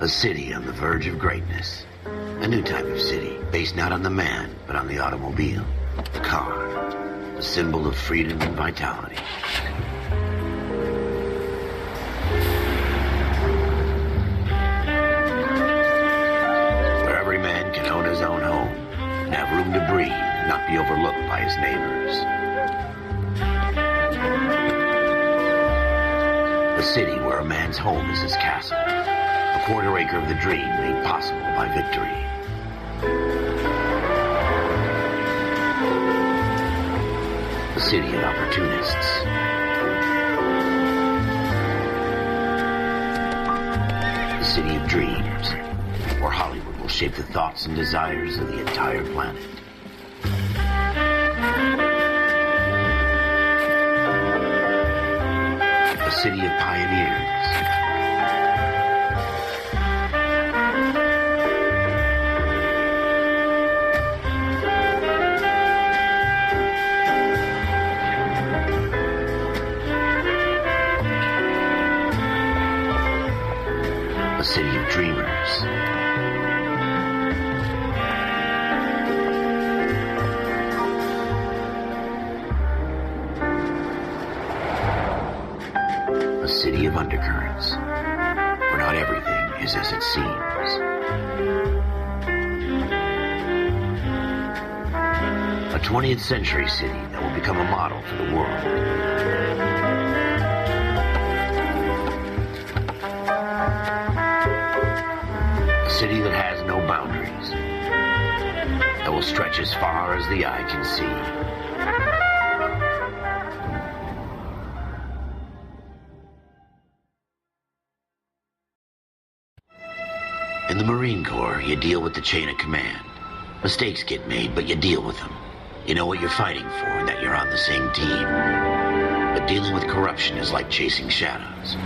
A city on the verge of greatness. A new type of city, based not on the man, but on the automobile. The car. A symbol of freedom and vitality. Where every man can own his own home and have room to breathe and not be overlooked by his neighbors. A city where a man's home is his castle. A quarter acre of the dream made possible by victory. A city of opportunists. A city of dreams, where Hollywood will shape the thoughts and desires of the entire planet. A city of pioneers. A city of dreamers. A city of undercurrents, where not everything is as it seems. A 20th century city that will become a model for the world. A city that has no boundaries, that will stretch as far as the eye can see. In the Marine Corps, you deal with the chain of command. Mistakes get made, but you deal with them. You know what you're fighting for and that you're on the same team. But dealing with corruption is like chasing shadows.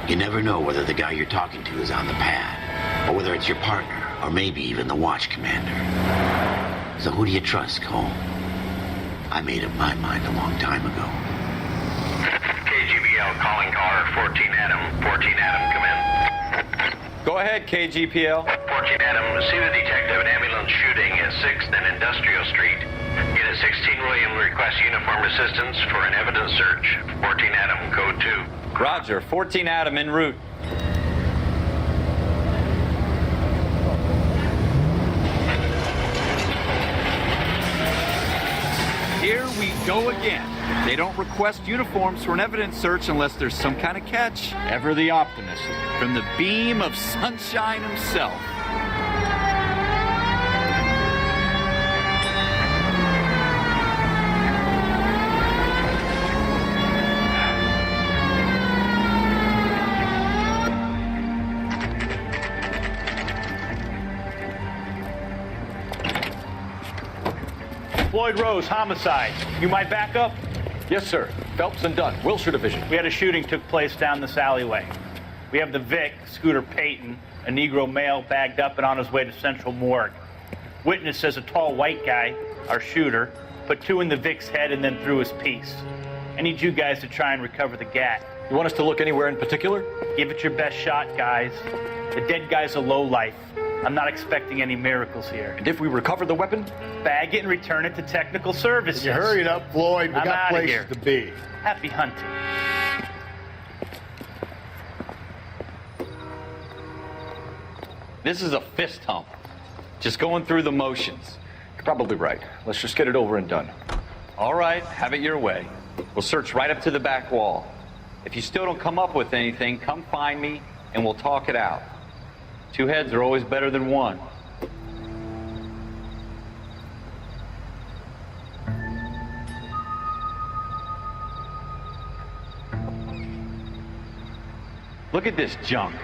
You never know whether the guy you're talking to is on the pad, or whether it's your partner, or maybe even the watch commander. So who do you trust, Cole? I made up my mind a long time ago. KGBL calling caller 14 Adam. 14 Adam, come in. Go ahead, KGPL. 14 Adam, see the detective, an ambulance shooting at 6th and Industrial Street. Unit 16 William requests uniformed assistance for an evidence search. 14 Adam, code 2. Roger, 14 Adam en route. Here we go again. They don't request uniforms for an evidence search unless there's some kind of catch. Ever the optimist, from the beam of sunshine himself. Floyd Rose, homicide. You might back up? Yes, sir. Phelps and Dunn, Wilshire Division. We had a shooting took place down this alleyway. We have the Vic, Scooter Payton, a Negro male bagged up and on his way to Central Morgue. Witness says a tall white guy, our shooter, put 2 in the Vic's head and then threw his piece. I need you guys to try and recover the gat. You want us to look anywhere in particular? Give it your best shot, guys. The dead guy's a lowlife. I'm not expecting any miracles here. And if we recover the weapon? Bag it and return it to technical services. You hurry it up, Floyd. We I'm got outta places here. to be. Happy hunting. This is a fist hump. Just going through the motions. You're probably right. Let's just get it over and done. All right, have it your way. We'll search right up to the back wall. If you still don't come up with anything, come find me and we'll talk it out. 2 heads are always better than 1. Look at this junk.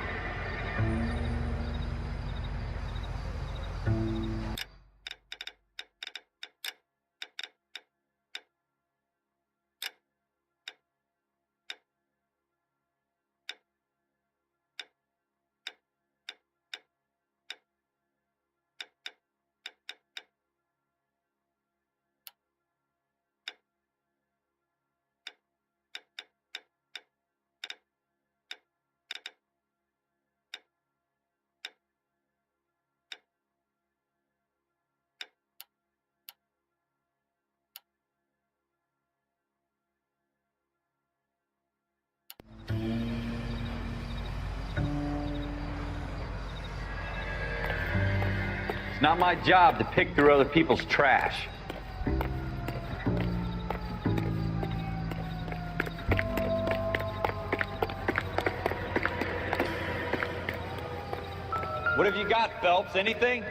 It's not my job to pick through other people's trash. What have you got, Phelps? Anything?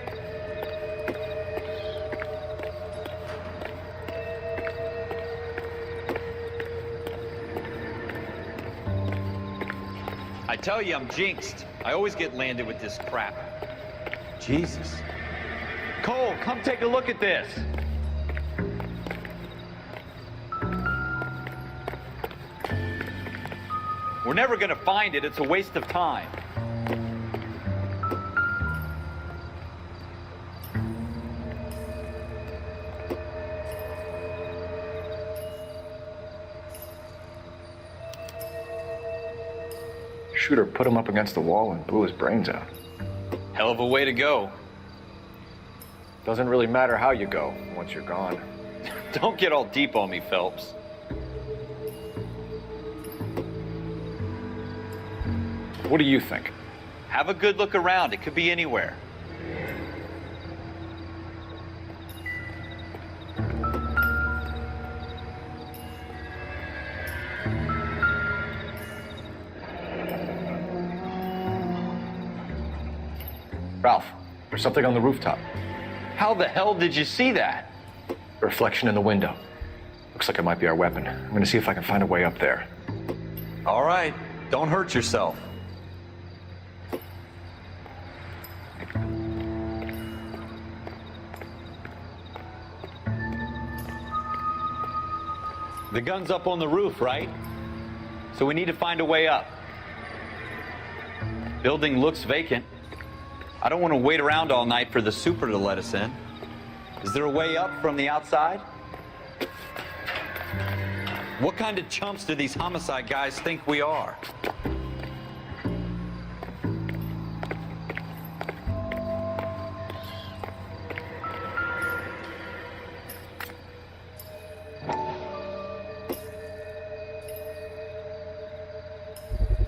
I tell you, I'm jinxed. I always get landed with this crap. Jesus. Cole, come take a look at this. We're never gonna find it. It's a waste of time. Shooter put him up against the wall and blew his brains out. Hell of a way to go. Doesn't really matter how you go once you're gone. Don't get all deep on me, Phelps. What do you think? Have a good look around. It could be anywhere. Ralph, there's something on the rooftop. How the hell did you see that? A reflection in the window. Looks like it might be our weapon. I'm gonna see if I can find a way up there. All right. Don't hurt yourself. The gun's up on the roof, right? So we need to find a way up. Building looks vacant. I don't want to wait around all night for the super to let us in. Is there a way up from the outside? What kind of chumps do these homicide guys think we are?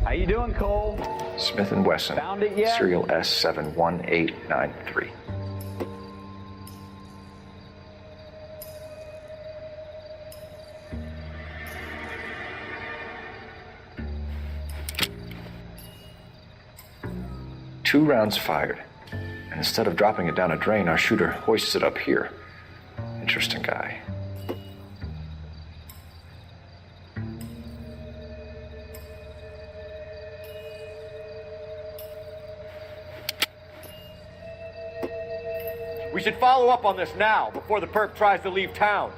How you doing, Cole? Smith & Wesson. Found it yet? Serial S71893. Two rounds fired. And instead of dropping it down a drain, our shooter hoists it up here. Interesting guy. We should follow up on this now, before the perp tries to leave town.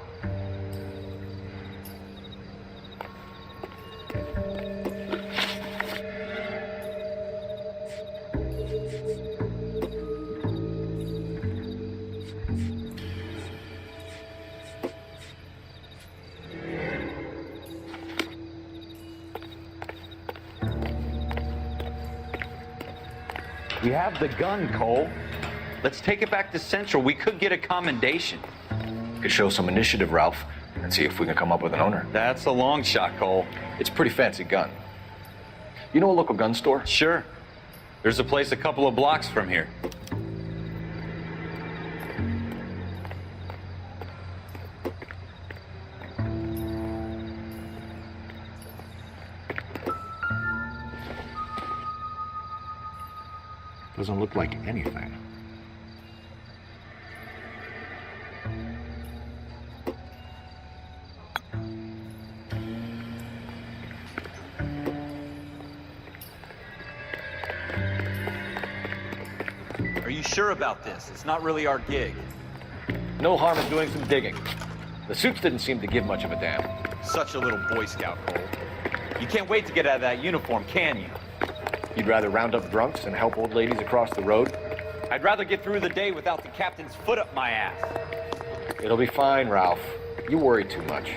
We have the gun, Cole. Let's take it back to Central. We could get a commendation. Could show some initiative, Ralph, and see if we can come up with an owner. That's a long shot, Cole. It's a pretty fancy gun. You know a local gun store? Sure. There's a place a couple of blocks from here. Doesn't look like anything. Are you sure about this? It's not really our gig. No harm in doing some digging. The suits didn't seem to give much of a damn. Such a little Boy Scout, Cole. You can't wait to get out of that uniform, can you? You'd rather round up drunks and help old ladies across the road? I'd rather get through the day without the captain's foot up my ass. It'll be fine, Ralph. You worry too much.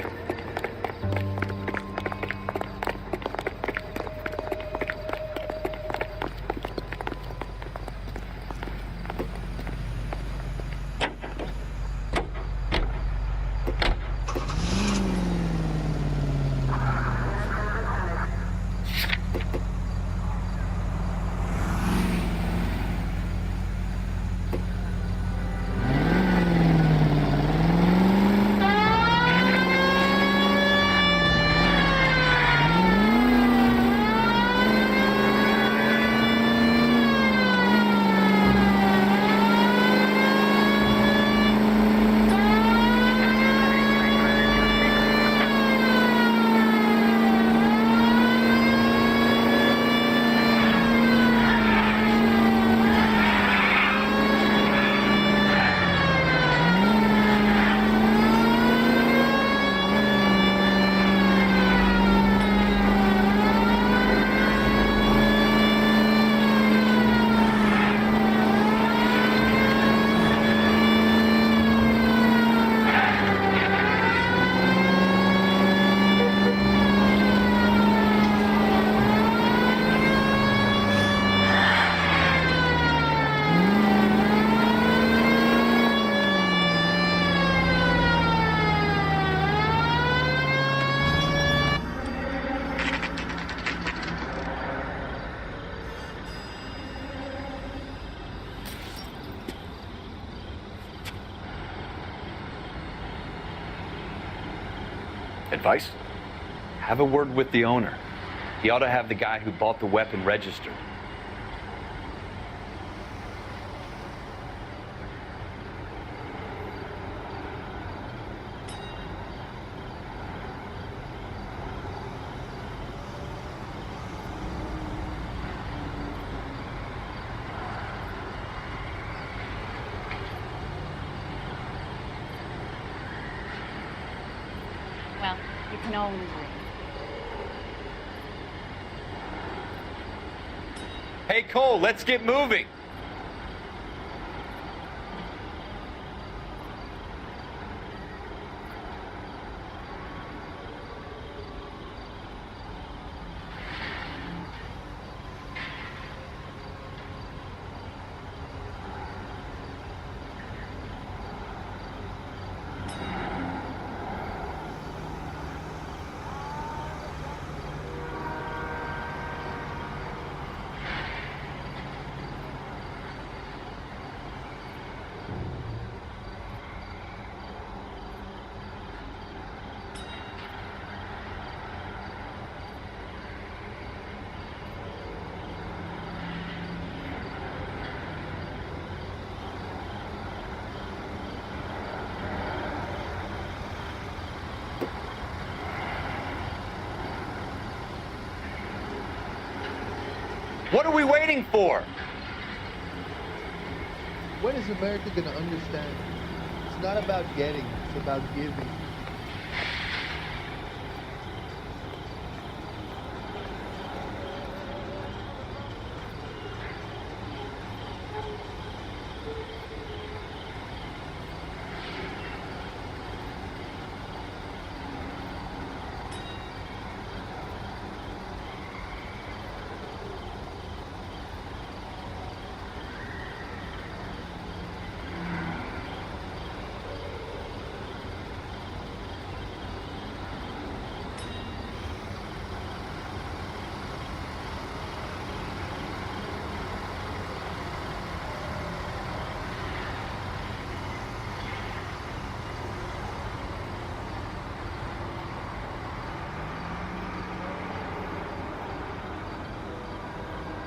Advice? Have a word with the owner. He ought to have the guy who bought the weapon registered. Well, you can always win. Hey, Cole, let's get moving. What are we waiting for? When is America going to understand? It's not about getting, it's about giving.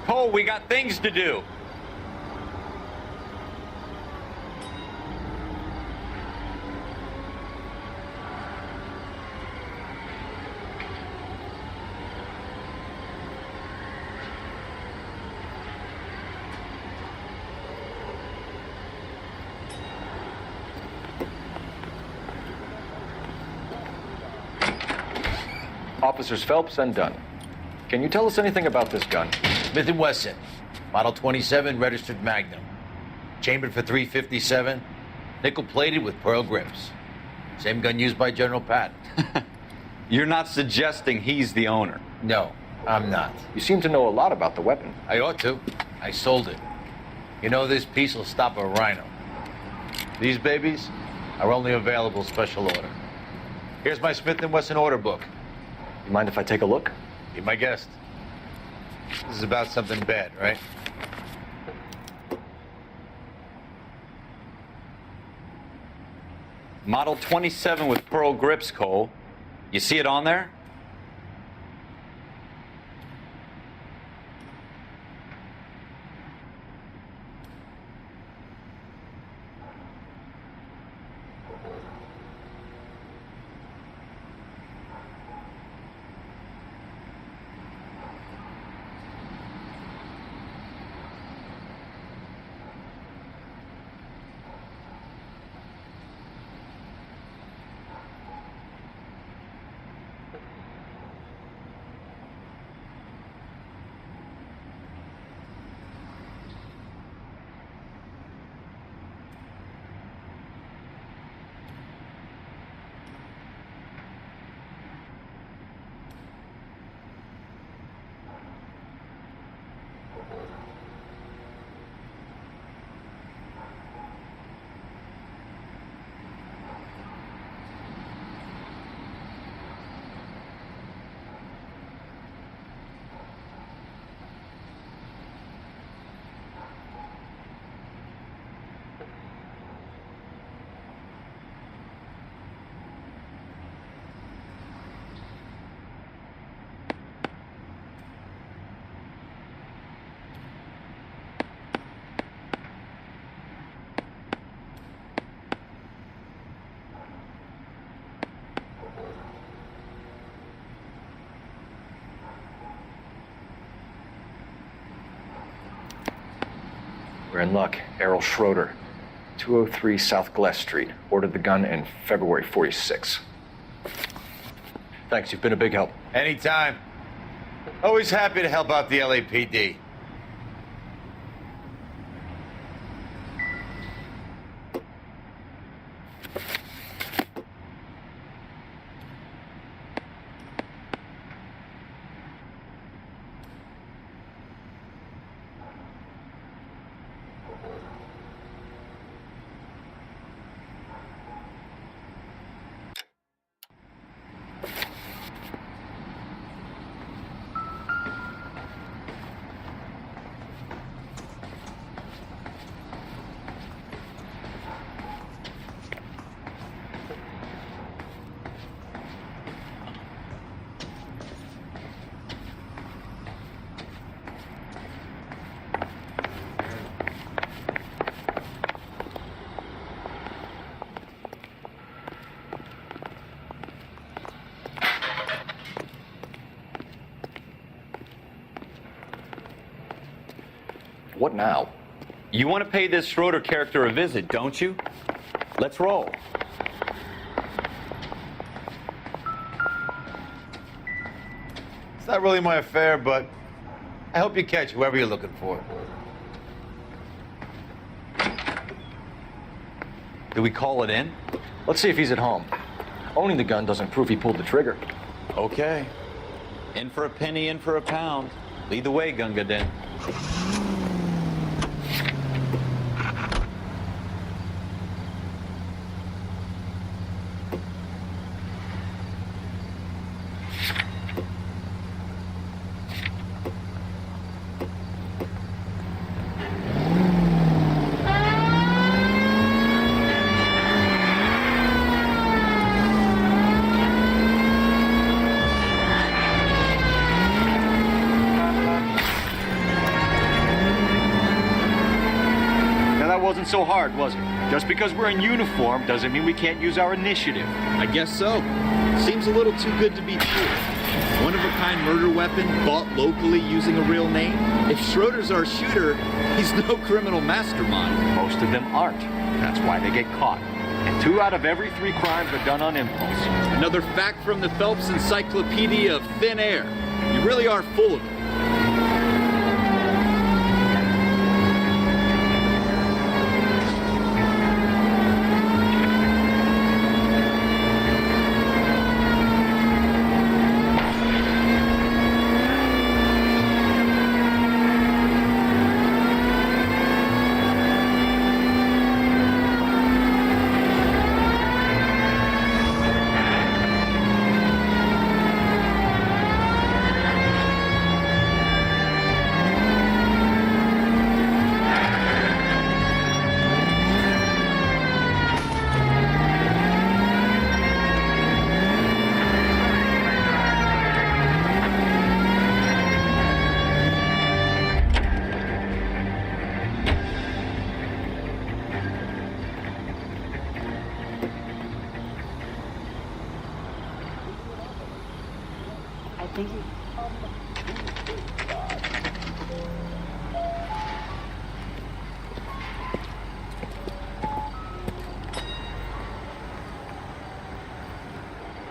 Cole, we got things to do. Officers Phelps and Dunn. Can you tell us anything about this gun? Smith & Wesson, Model 27, registered Magnum. Chambered for .357, nickel-plated with pearl grips. Same gun used by General Patton. You're not suggesting he's the owner. No, I'm not. You seem to know a lot about the weapon. I ought to. I sold it. You know, this piece will stop a rhino. These babies are only available special order. Here's my Smith & Wesson order book. You mind if I take a look? Be my guest. This is about something bad, right? Model 27 with pearl grips, Cole. You see it on there? We're in luck. Errol Schroeder, 203 South Glass Street. Ordered the gun in February 46. Thanks, you've been a big help. Anytime. Always happy to help out the LAPD. What now? You want to pay this Schroeder character a visit, don't you? Let's roll. It's not really my affair, but I hope you catch whoever you're looking for. Do we call it in? Let's see if he's at home. Owning the gun doesn't prove he pulled the trigger. Okay. In for a penny, in for a pound. Lead the way, Gunga Din. Wasn't so hard, was it? Just because we're in uniform doesn't mean we can't use our initiative. I guess so. Seems a little too good to be true. One-of-a-kind murder weapon bought locally using a real name? If Schroeder's our shooter, he's no criminal mastermind. Most of them aren't. That's why they get caught. And 2 out of every 3 crimes are done on impulse. Another fact from the Phelps Encyclopedia of Thin Air. You really are full of it.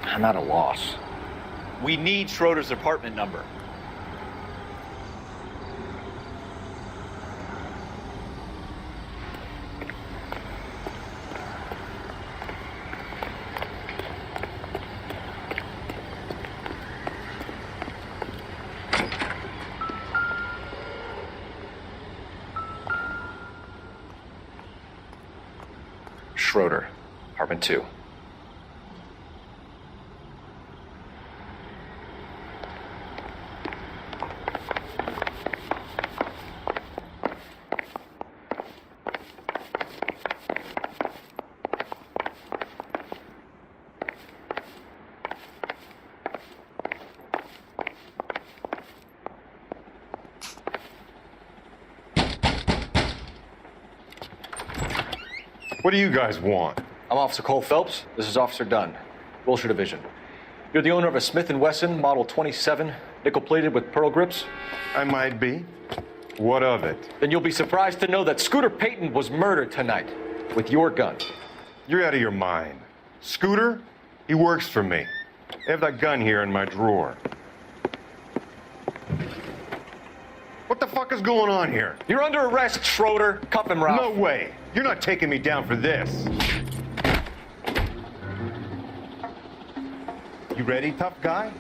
I'm at a loss. We need Schroeder's apartment number. Schroeder, apartment 2. What do you guys want? I'm Officer Cole Phelps. This is Officer Dunn, Wilshire Division. You're the owner of a Smith & Wesson Model 27, nickel-plated with pearl grips? I might be. What of it? Then you'll be surprised to know that Scooter Payton was murdered tonight with your gun. You're out of your mind. Scooter? He works for me. I have that gun here in my drawer. What the fuck is going on here? You're under arrest, Schroeder. Cuff him, Ralph. No way. You're not taking me down for this. You ready, tough guy?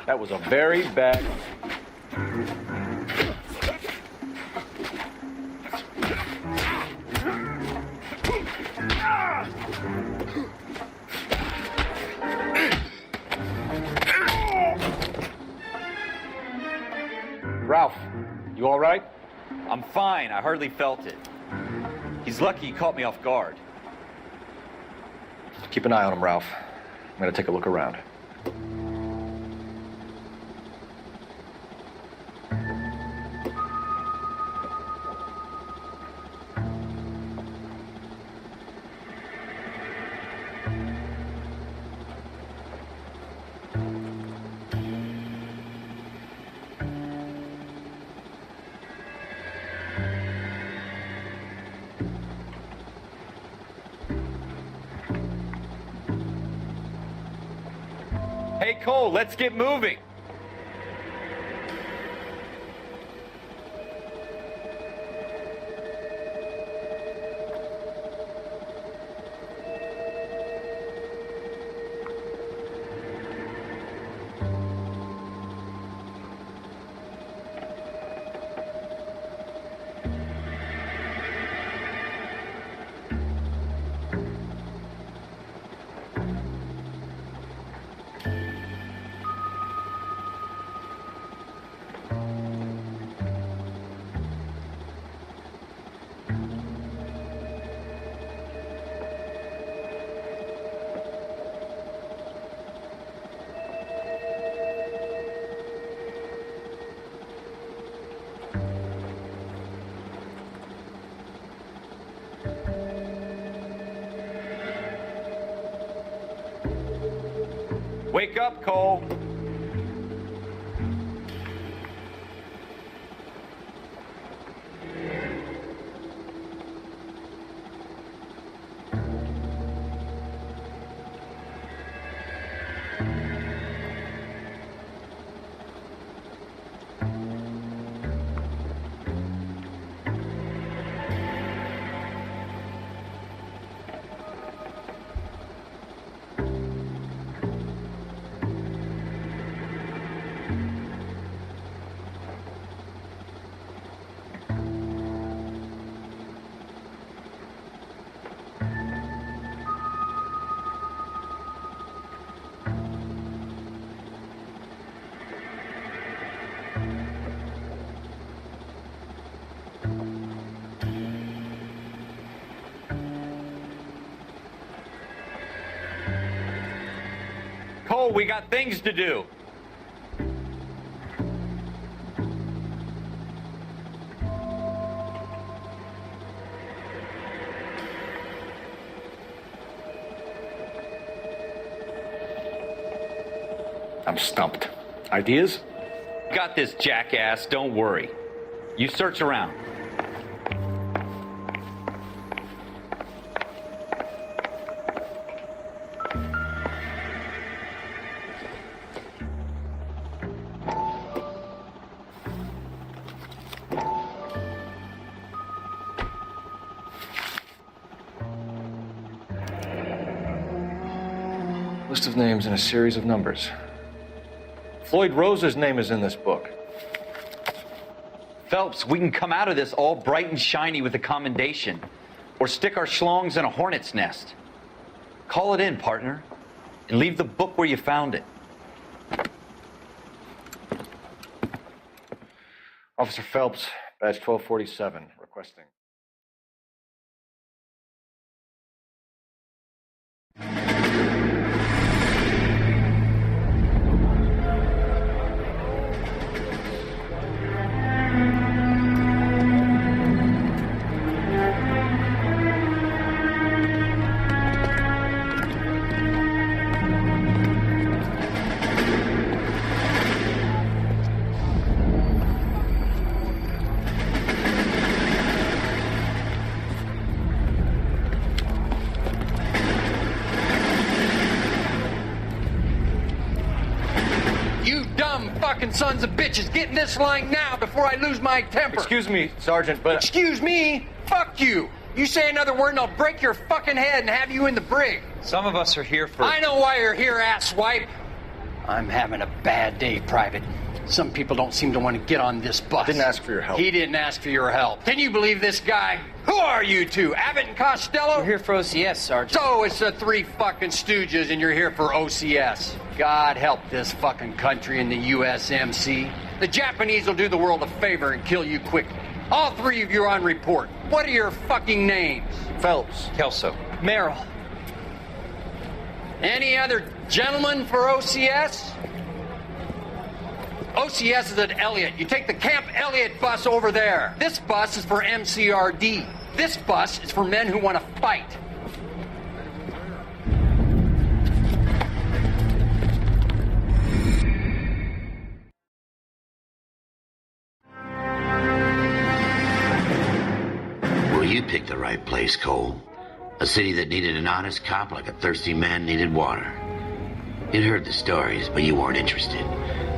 That was a very bad... Ralph, you all right? I'm fine. I hardly felt it. He's lucky he caught me off guard. Keep an eye on him, Ralph. I'm gonna take a look around. Hey, Cole, let's get moving. Wake up, Cole. Cole, we got things to do. I'm stumped. Ideas? Got this, jackass. Don't worry. You search around. List of names and a series of numbers. Floyd Rose's name is in this book. Phelps, we can come out of this all bright and shiny with a commendation, or stick our schlongs in a hornet's nest. Call it in, partner, and leave the book where you found it. Officer Phelps, badge 1247, requesting. sons of bitches. Get in this line now before I lose my temper. Excuse me, Sergeant, but... Excuse me? Fuck you. You say another word and I'll break your fucking head and have you in the brig. Some of us are here for... I know why you're here, asswipe. I'm having a bad day, Private. Some people don't seem to want to get on this bus. I didn't ask for your help. He didn't ask for your help. Can you believe this guy? Who are you two? Abbott and Costello? We're here for OCS, Sergeant. So it's the three fucking stooges and you're here for OCS. God help this fucking country and the USMC. The Japanese will do the world a favor and kill you quickly. All three of you are on report. What are your fucking names? Phelps. Kelso. Merrill. Any other gentlemen for OCS? OCS is at Elliott. You take the Camp Elliott bus over there. This bus is for MCRD. This bus is for men who want to fight. Well, you picked the right place, Cole. A city that needed an honest cop like a thirsty man needed water. You'd heard the stories, but you weren't interested.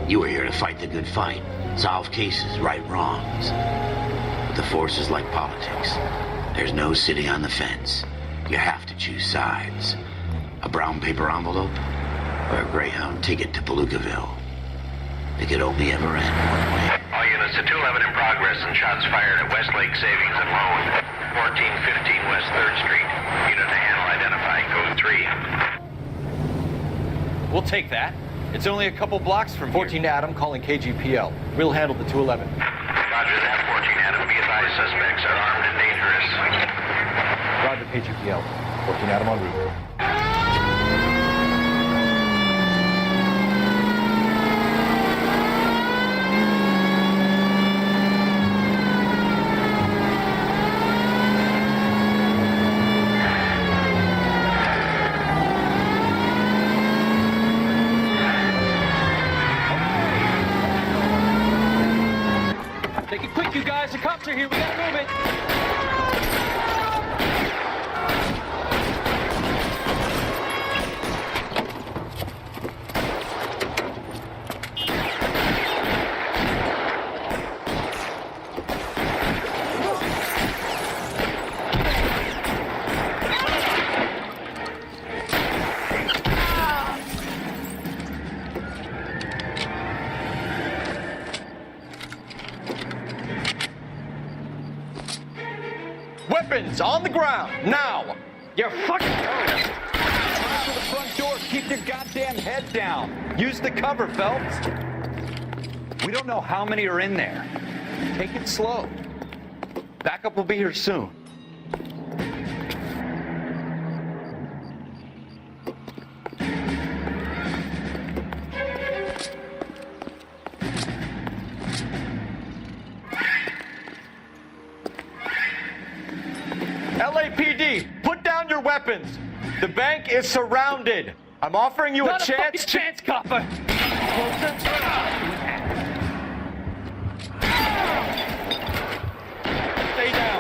You were here to fight the good fight, solve cases, right wrongs. But the force is like politics. There's no sitting on the fence. You have to choose sides. A brown paper envelope or a Greyhound ticket to Palookaville. It could only ever end one way. All units to 211 in progress and shots fired at Westlake Savings and Loan, 1415 West 3rd Street. Unit to handle identifying code 3. We'll take that. It's only a couple blocks from 14 here. Adam calling KGPL. We'll handle the 211. Roger that, 14 Adam. Be advised, suspects are armed and dangerous. Roger KGPL. 14 Adam en route. Take it quick, you guys. The cops are here. We gotta move it. Weapons on the ground, now! You're fucking terrorists. Try for the front door. Keep your goddamn head down. Use the cover, Phelps. We don't know how many are in there. Take it slow. Backup will be here soon. LAPD, put down your weapons. The bank is surrounded. I'm offering you Not a chance. chance, copper. Stay down.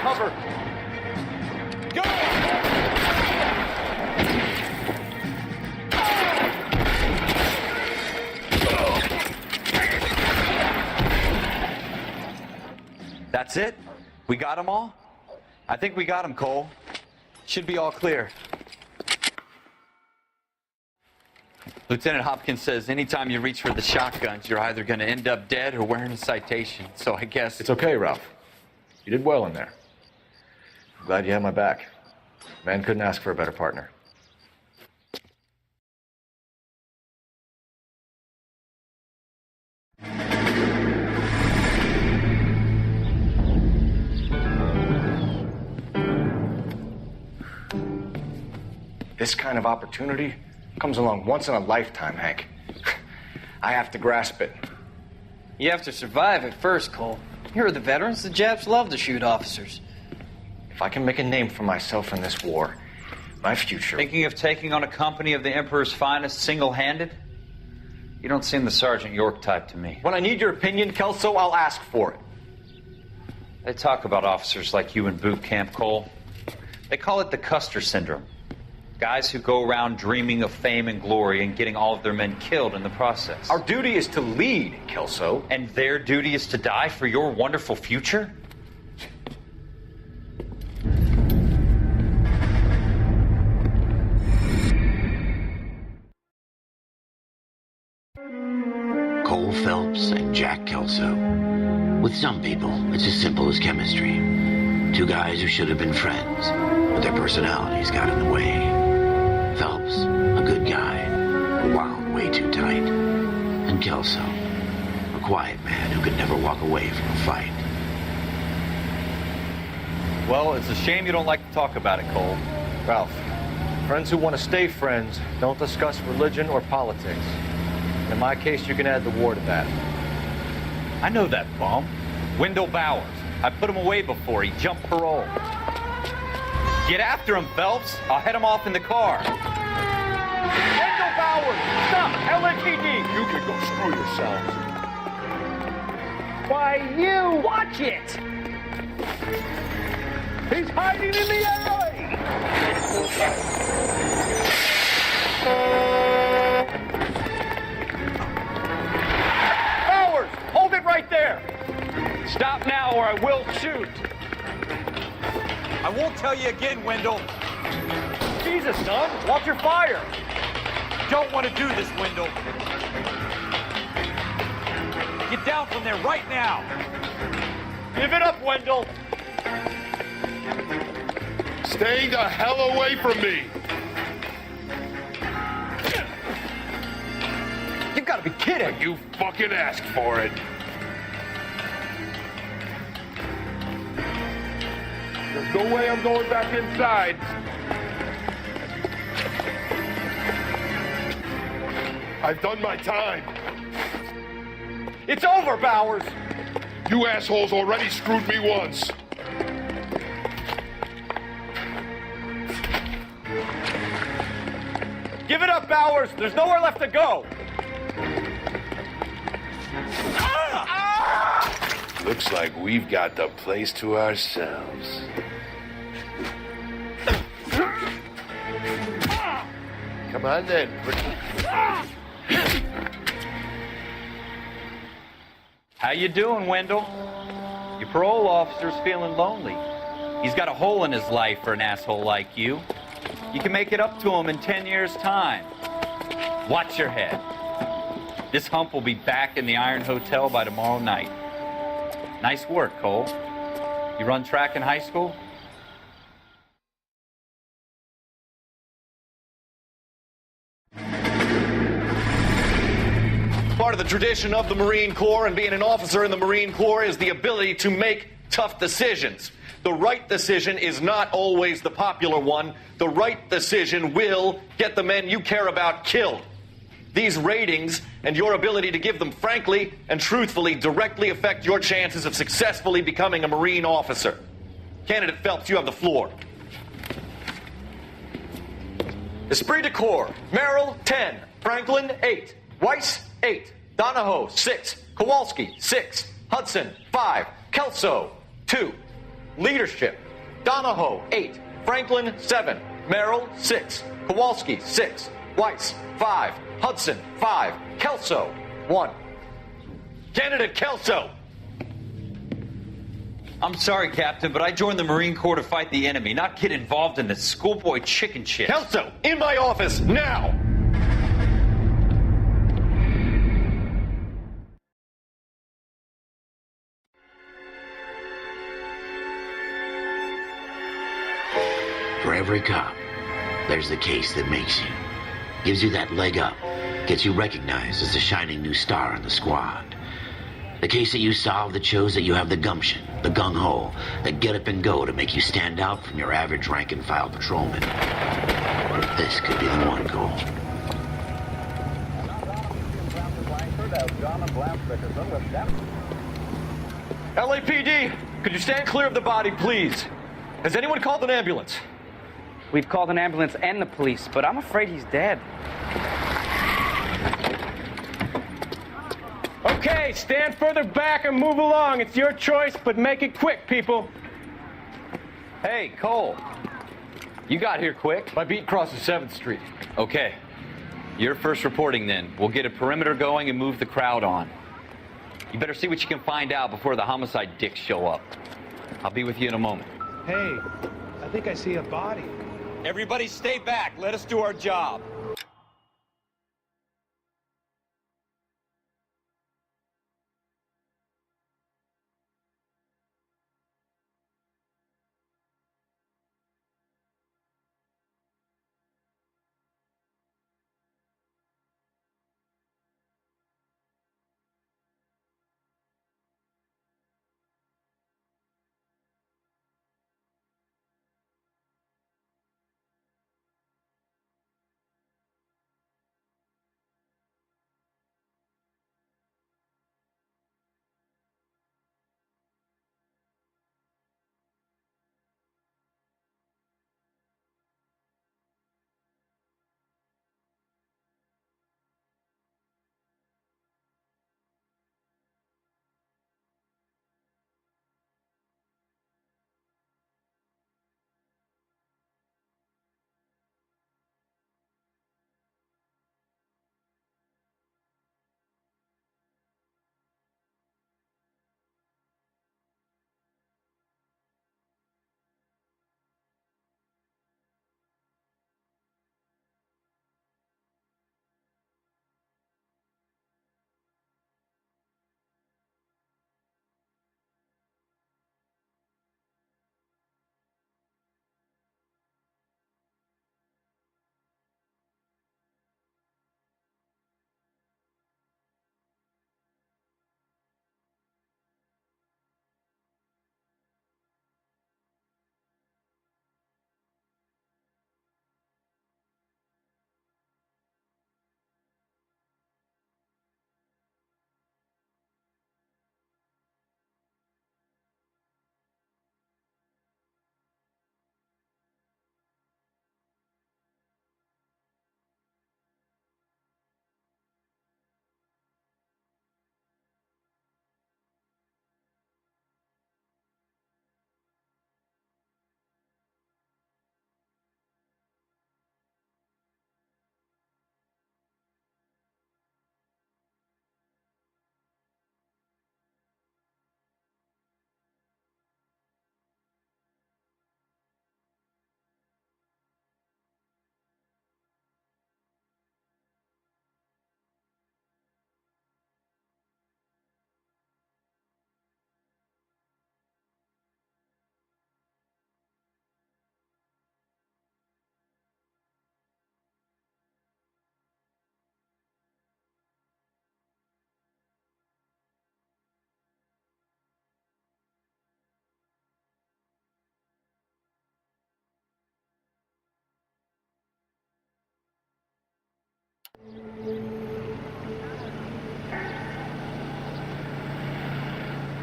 Cover. Go! That's it? We got them all? I think we got them, Cole. Should be all clear. Lieutenant Hopkins says anytime you reach for the shotguns, you're either going to end up dead or wearing a citation. So I guess... It's okay, Ralph. You did well in there. I'm glad you had my back. Man couldn't ask for a better partner. This kind of opportunity comes along once in a lifetime, Hank. I have to grasp it. You have to survive at first, Cole. Here are the veterans. The Japs love to shoot officers. If I can make a name for myself in this war, my future... Thinking of taking on a company of the Emperor's finest single-handed? You don't seem the Sergeant York type to me. When I need your opinion, Kelso, I'll ask for it. They talk about officers like you in boot camp, Cole. They call it the Custer Syndrome. Guys who go around dreaming of fame and glory and getting all of their men killed in the process. Our duty is to lead, Kelso. And their duty is to die for your wonderful future? Cole Phelps and Jack Kelso. With some people, it's as simple as chemistry. Two guys who should have been friends, but their personalities got in the way. Phelps, a good guy, wound way too tight. And Kelso, a quiet man who could never walk away from a fight. Well, it's a shame you don't like to talk about it, Cole. Ralph, friends who want to stay friends don't discuss religion or politics. In my case, you can add the war to that. I know that bum. Wendell Bowers. I put him away before. He jumped parole. Get after him, Phelps. I'll head him off in the car. Wendell Bowers! Stop! LAPD! You can go screw yourselves. Why, you! Watch it! He's hiding in the alley! Bowers! Hold it right there! Stop now or I will shoot! I won't tell you again, Wendell. Jesus, son, watch your fire. Don't want to do this, Wendell. Get down from there right now. Give it up, Wendell. Stay the hell away from me. You've got to be kidding. You fucking asked for it. There's no way I'm going back inside. I've done my time. It's over, Bowers. You assholes already screwed me once. Give it up, Bowers. There's nowhere left to go. Looks like we've got the place to ourselves. Come on then. How you doing, Wendell? Your parole officer's feeling lonely. He's got a hole in his life for an asshole like you. You can make it up to him in 10 years' time. Watch your head. This hump will be back in the Iron Hotel by tomorrow night. Nice work, Cole. You run track in high school? Part of the tradition of the Marine Corps and being an officer in the Marine Corps is the ability to make tough decisions. The right decision is not always the popular one. The right decision will get the men you care about killed. These ratings and your ability to give them frankly and truthfully directly affect your chances of successfully becoming a Marine officer. Candidate Phelps, you have the floor. Esprit de Corps, Merrill, 10. Franklin, 8. Weiss, 8. Donahoe, 6. Kowalski, 6. Hudson, 5. Kelso, 2. Leadership, Donahoe, 8. Franklin, 7. Merrill, 6. Kowalski, 6. Weiss, 5. Hudson, 5. Kelso, 1. Candidate Kelso. I'm sorry, Captain, but I joined the Marine Corps to fight the enemy, not get involved in this schoolboy chicken shit. Kelso, in my office, now! For every cop, there's the case that makes you. Gives you that leg up. Gets you recognized as a shining new star in the squad. The case that you solve that shows that you have the gumption, the gung-ho, that get up and go to make you stand out from your average rank-and-file patrolman. This could be the one goal. LAPD, could you stand clear of the body, please? Has anyone called an ambulance? We've called an ambulance and the police, but I'm afraid he's dead. Okay, stand further back and move along. It's your choice, but make it quick, people. Hey, Cole. You got here quick. My beat crosses 7th Street. Okay. You're first reporting then. We'll get a perimeter going and move the crowd on. You better see what you can find out before the homicide dicks show up. I'll be with you in a moment. Hey, I think I see a body. Everybody stay back. Let us do our job.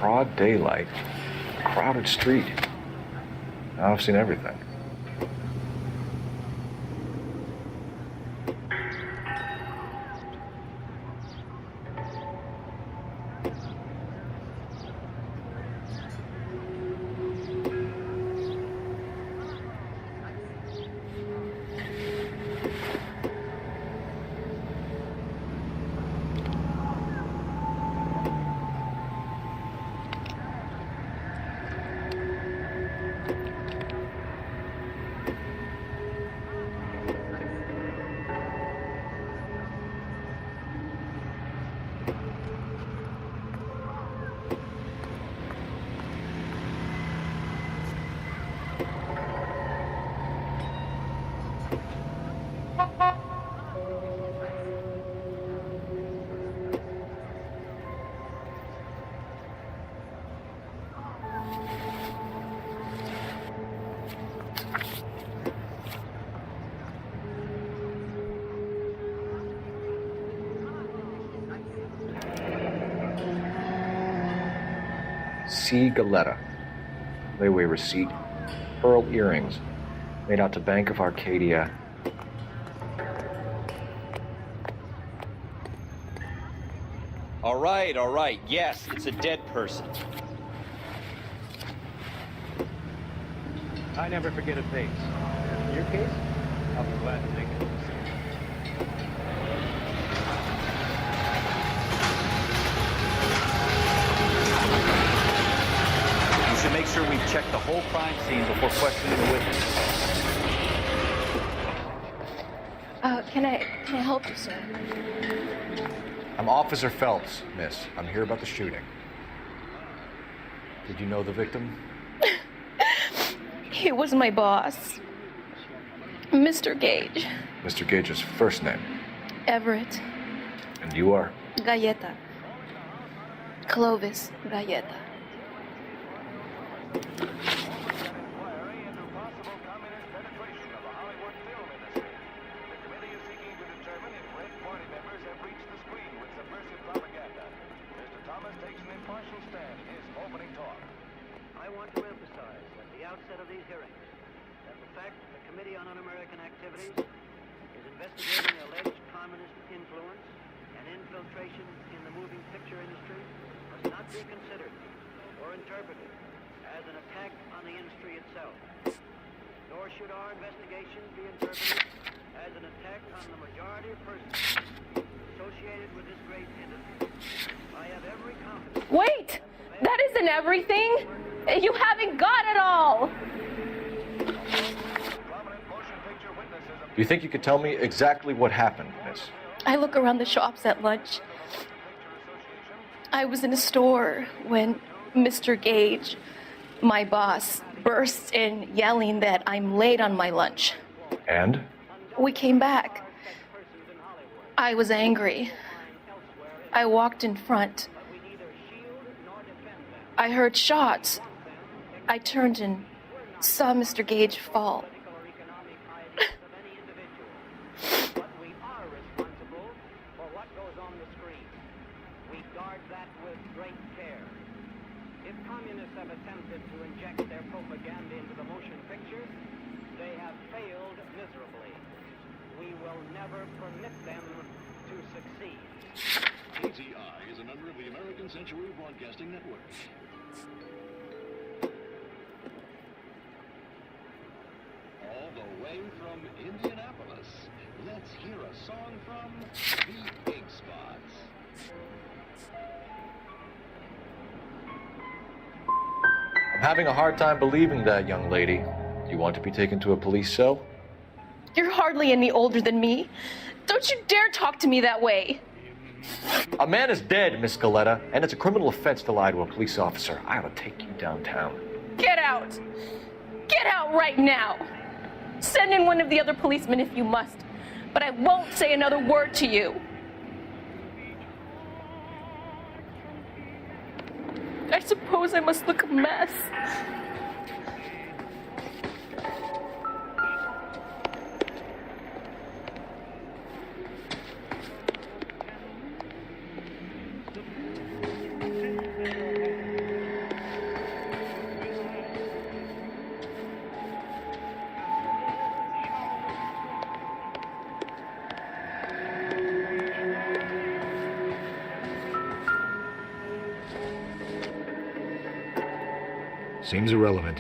Broad daylight, crowded street. Now I've seen everything. C. Galetta. Layaway receipt. Pearl earrings. Made out to Bank of Arcadia. All right. Yes, it's a dead person. I never forget a face. In your case, I'll be glad to make it. You should make sure we check the whole crime scene before questioning the witness. Can I help you, sir? I'm Officer Phelps, miss. I'm here about the shooting. Did you know the victim? He was my boss, Mr. Gage. Mr. Gage's first name. Everett. And you are? Galleta. Clovis Galleta. Wait! That isn't everything! You haven't got it all! Do you think you could tell me exactly what happened, miss? I look around the shops at lunch. I was in a store when Mr. Gage, my boss, bursts in yelling that I'm late on my lunch. And? We came back. I was angry. I walked in front. I heard shots. I turned and saw Mr. Gage fall. is a member of the American Century Broadcasting Network. All the way from Indianapolis, let's hear a song from the Big Spots. I'm having a hard time believing that, young lady. Do you want to be taken to a police cell? You're hardly any older than me. Don't you dare talk to me that way. A man is dead, Miss Galetta, and it's a criminal offense to lie to a police officer. I ought to take you downtown. Get out. Get out right now. Send in one of the other policemen if you must, but I won't say another word to you. I suppose I must look a mess. Seems irrelevant.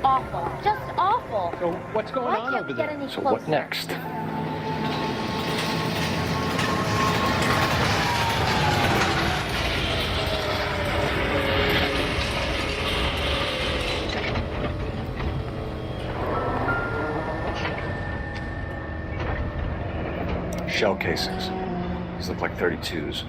Awful. Just awful. So what's going on over there? So what next? Shell casings. These look like 32s.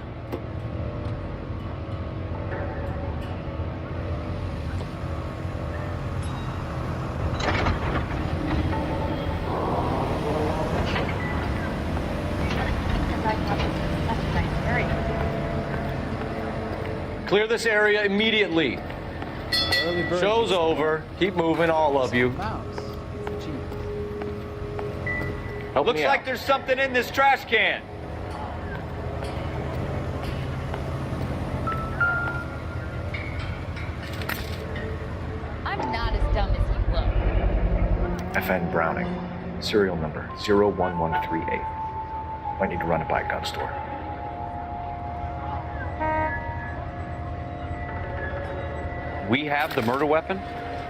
Clear this area immediately. Show's over. Keep moving, all of you. Looks like there's something in this trash can. I'm not as dumb as you look. FN Browning, serial number 01138. Might need to run it by a gun store. We have the murder weapon?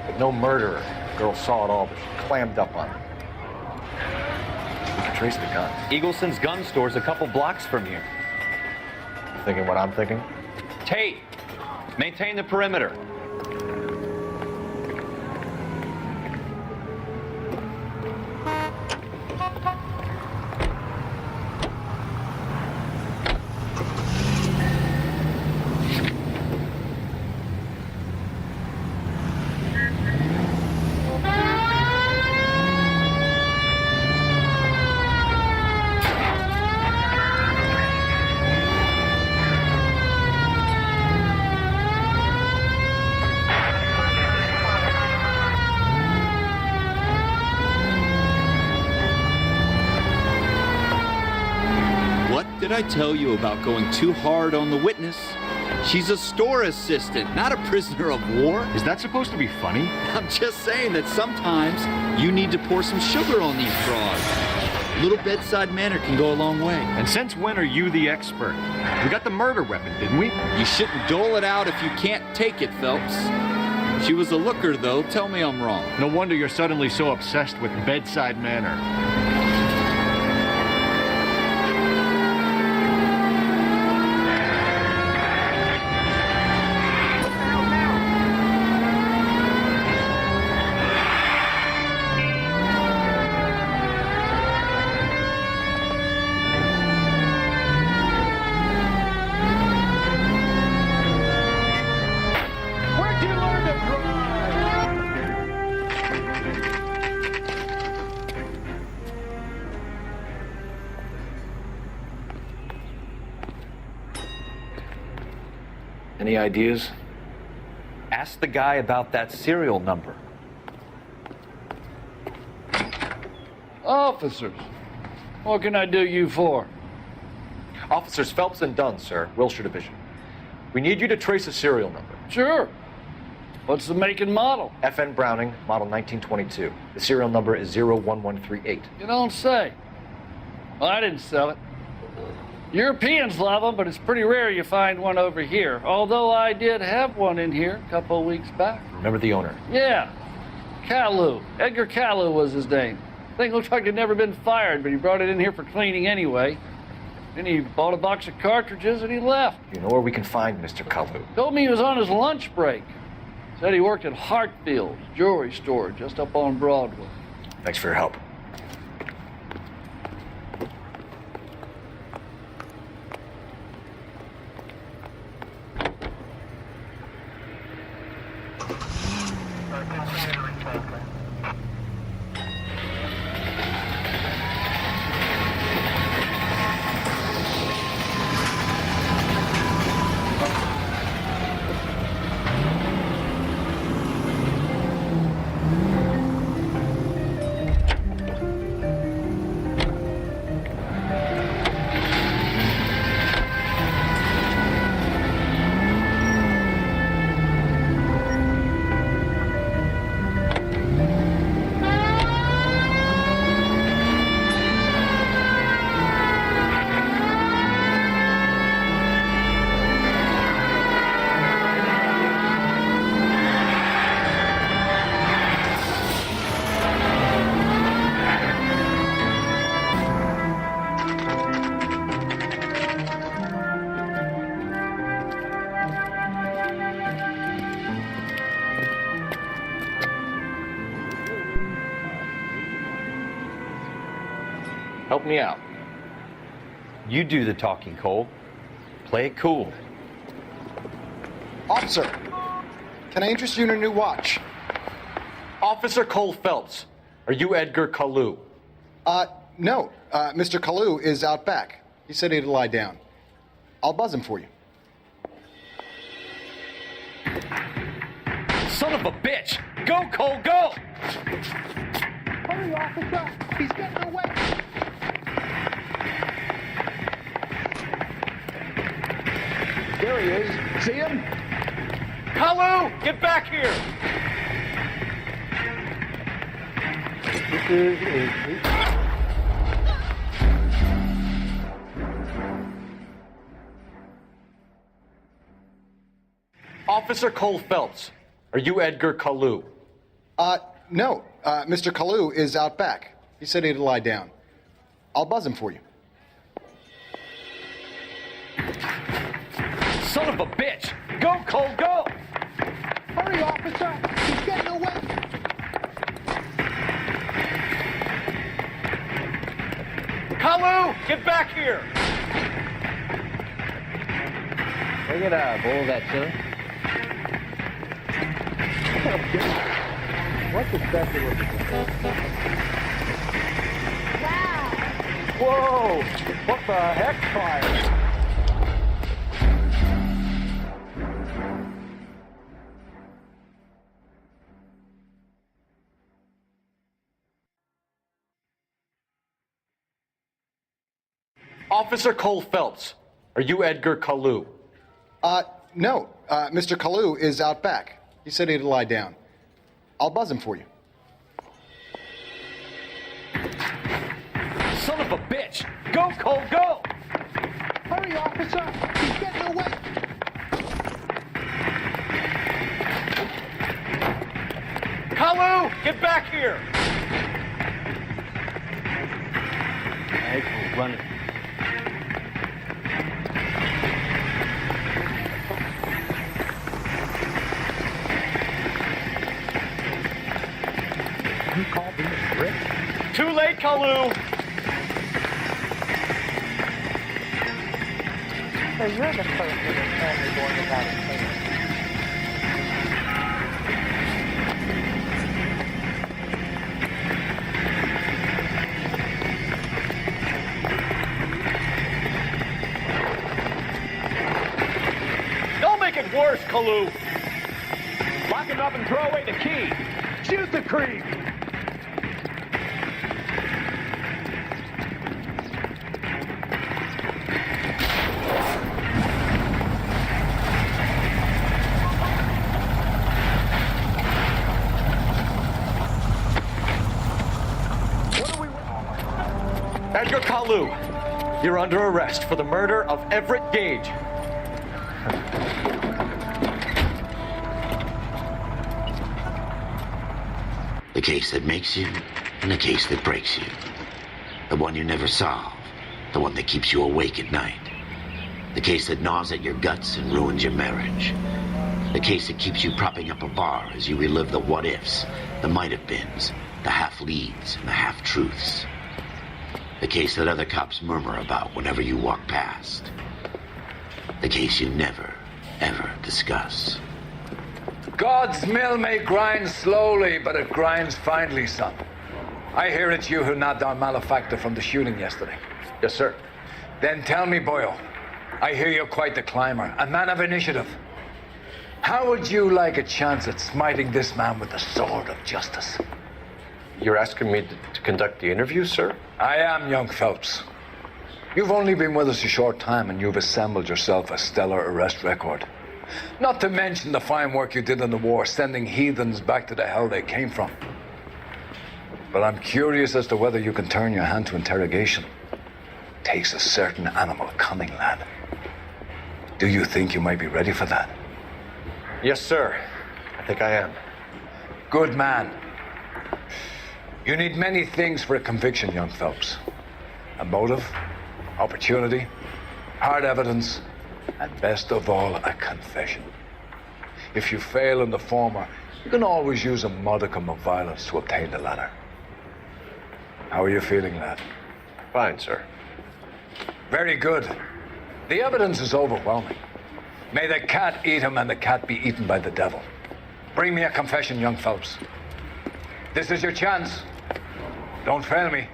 But no murderer. Girl saw it all, but she clammed up on it. We can trace the gun. Eagleson's gun store's a couple blocks from here. You thinking what I'm thinking? Tate, maintain the perimeter. Did I tell you about going too hard on the witness? She's a store assistant, not a prisoner of war. Is that supposed to be funny? I'm just saying that sometimes you need to pour some sugar on these frauds. A little bedside manner can go a long way. And since when are you the expert? We got the murder weapon, didn't we? You shouldn't dole it out if you can't take it, Phelps. She was a looker, though. Tell me I'm wrong. No wonder you're suddenly so obsessed with bedside manner. Any ideas? Ask the guy about that serial number. Officers, what can I do you for? Officers Phelps and Dunn, sir, Wilshire Division. We need you to trace a serial number. Sure. What's the make and model? FN Browning, model 1922. The serial number is 01138. You don't say. Well, I didn't sell it. Europeans love them, but it's pretty rare you find one over here. Although I did have one in here a couple of weeks back. Remember the owner? Yeah. Kalu. Edgar Kalu was his name. Thing looked like he'd never been fired, but he brought it in here for cleaning anyway. Then he bought a box of cartridges and he left. You know where we can find Mr. Kalu? Told me he was on his lunch break. Said he worked at Hartfield's jewelry store just up on Broadway. Thanks for your help. Help me out. You do the talking, Cole. Play it cool. Officer, can I interest you in a new watch? Officer Cole Phelps, are you Edgar Kalu? No. Mr. Kalu is out back. He said he'd lie down. I'll buzz him for you. Son of a bitch! Go, Cole, go! Hurry, officer! He's getting away! There he is. See him? Kalu, get back here! Officer Cole Phelps, are you Edgar Kalu? No. Mr. Kalu is out back. He said he'd lie down. I'll buzz him for you. Son of a bitch! Go, Cole, go! Hurry, officer! He's getting away! Kalu, get back here! Look at that, bowl of that chili. What's exactly what Wow! Whoa! What the heck, fire? Officer Cole Phelps, are you Edgar Kalu? No. Mr. Kalu is out back. He said he'd lie down. I'll buzz him for you. Son of a bitch! Go, Cole, go! Hurry, officer! He's getting away! Kalu, get back here! Hey, run it. You called him a brick? Too late, Kalu! So you're the person that's only going without a payment. Don't make it worse, Kalu! Lock him up and throw away the key! Shoot the creep! Edgar Kalu, you're under arrest for the murder of Everett Gage. The case that makes you and the case that breaks you. The one you never solve. The one that keeps you awake at night. The case that gnaws at your guts and ruins your marriage. The case that keeps you propping up a bar as you relive the what-ifs, the might-have-beens, the half-leads, and the half-truths. The case that other cops murmur about whenever you walk past. The case you never, ever discuss. God's mill may grind slowly, but it grinds finely, son. I hear it's you who nabbed our malefactor from the shooting yesterday. Yes, sir. Then tell me, boyo, I hear you're quite the climber, a man of initiative. How would you like a chance at smiting this man with the sword of justice? You're asking me to conduct the interview, sir? I am, young Phelps. You've only been with us a short time, and you've assembled yourself a stellar arrest record. Not to mention the fine work you did in the war, sending heathens back to the hell they came from. But I'm curious as to whether you can turn your hand to interrogation. Takes a certain animal cunning, lad. Do you think you might be ready for that? Yes, sir. I think I am. Good man. You need many things for a conviction, young Phelps. A motive, opportunity, hard evidence, and best of all, a confession. If you fail in the former, you can always use a modicum of violence to obtain the latter. How are you feeling, lad? Fine, sir. Very good. The evidence is overwhelming. May the cat eat him and the cat be eaten by the devil. Bring me a confession, young Phelps. This is your chance. Don't fail me.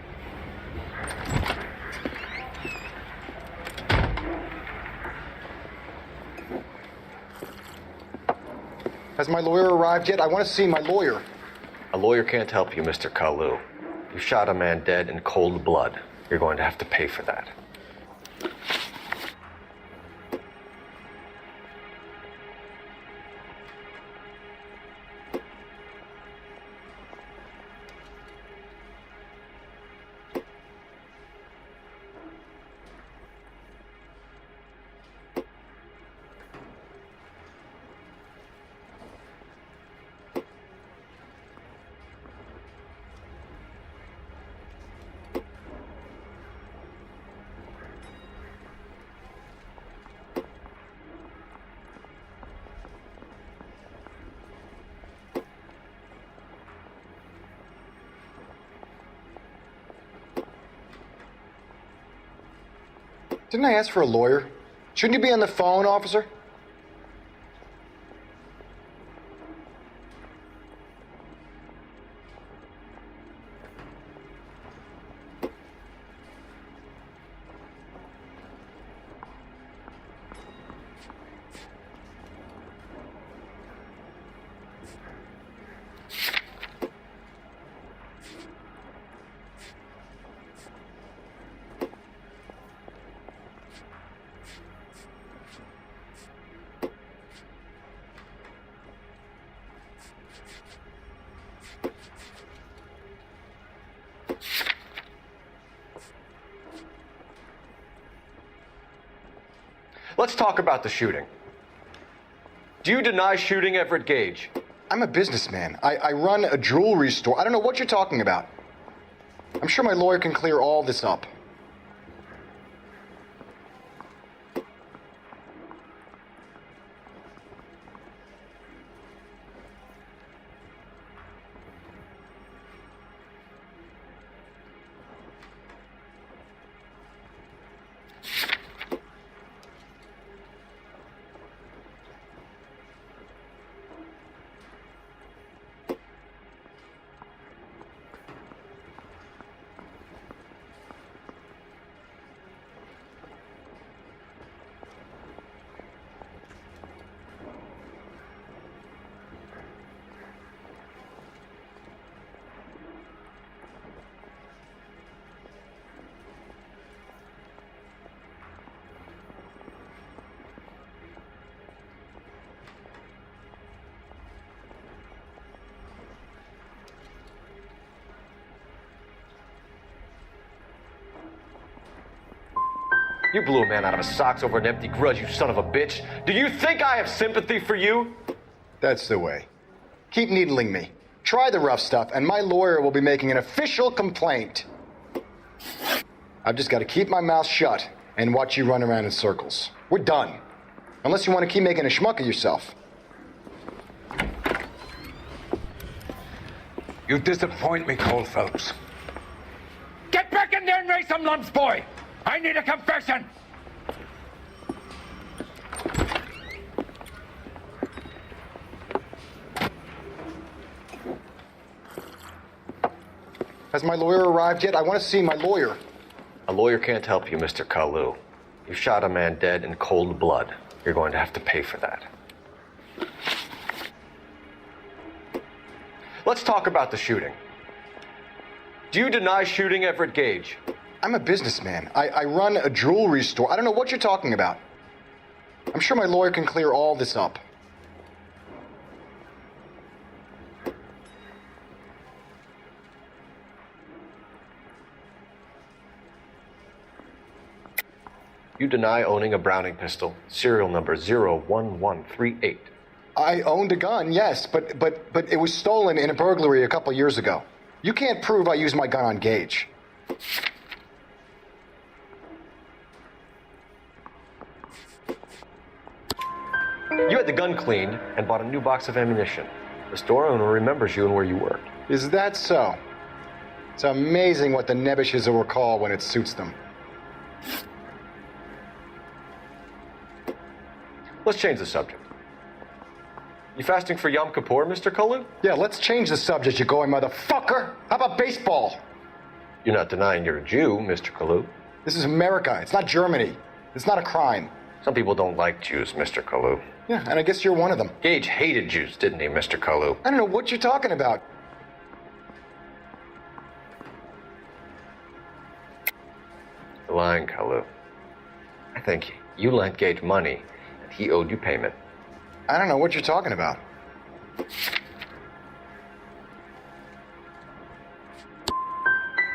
Has my lawyer arrived yet? I want to see my lawyer. A lawyer can't help you, Mr. Kalu. You shot a man dead in cold blood. You're going to have to pay for that. Didn't I ask for a lawyer? Shouldn't you be on the phone, officer? Let's talk about the shooting. Do you deny shooting Everett Gage? I'm a businessman. I run a jewelry store. I don't know what you're talking about. I'm sure my lawyer can clear all this up. You blew a man out of his socks over an empty grudge, you son of a bitch. Do you think I have sympathy for you? That's the way. Keep needling me. Try the rough stuff, and my lawyer will be making an official complaint. I've just got to keep my mouth shut and watch you run around in circles. We're done. Unless you want to keep making a schmuck of yourself. You disappoint me, Cole Phelps. Get back in there and raise some lumps, boy! I need a confession! Has my lawyer arrived yet? I want to see my lawyer. A lawyer can't help you, Mr. Kalu. You shot a man dead in cold blood. You're going to have to pay for that. Let's talk about the shooting. Do you deny shooting Everett Gage? I'm a businessman. I run a jewelry store. I don't know what you're talking about. I'm sure my lawyer can clear all this up. You deny owning a Browning pistol, serial number 01138. I owned a gun, yes, but it was stolen in a burglary a couple years ago. You can't prove I used my gun on Gage. You had the gun cleaned and bought a new box of ammunition. The store owner remembers you and where you worked. Is that so? It's amazing what the nebbishes will recall when it suits them. Let's change the subject. You fasting for Yom Kippur, Mr. Kalu? Yeah, let's change the subject, you going motherfucker. How about baseball? You're not denying you're a Jew, Mr. Kalu. This is America. It's not Germany. It's not a crime. Some people don't like Jews, Mr. Kalu. Yeah, and I guess you're one of them. Gage hated Jews, didn't he, Mr. Kalu? I don't know what you're talking about. You're lying, Kalu. I think you lent Gage money, and he owed you payment. I don't know what you're talking about.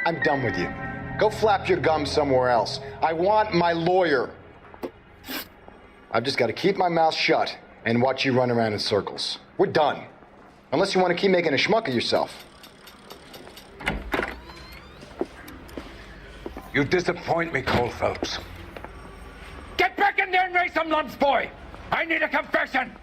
I'm done with you. Go flap your gums somewhere else. I want my lawyer. I've just got to keep my mouth shut and watch you run around in circles. We're done. Unless you want to keep making a schmuck of yourself. You disappoint me, Cole Phelps. Get back in there and raise some lumps, boy! I need a confession!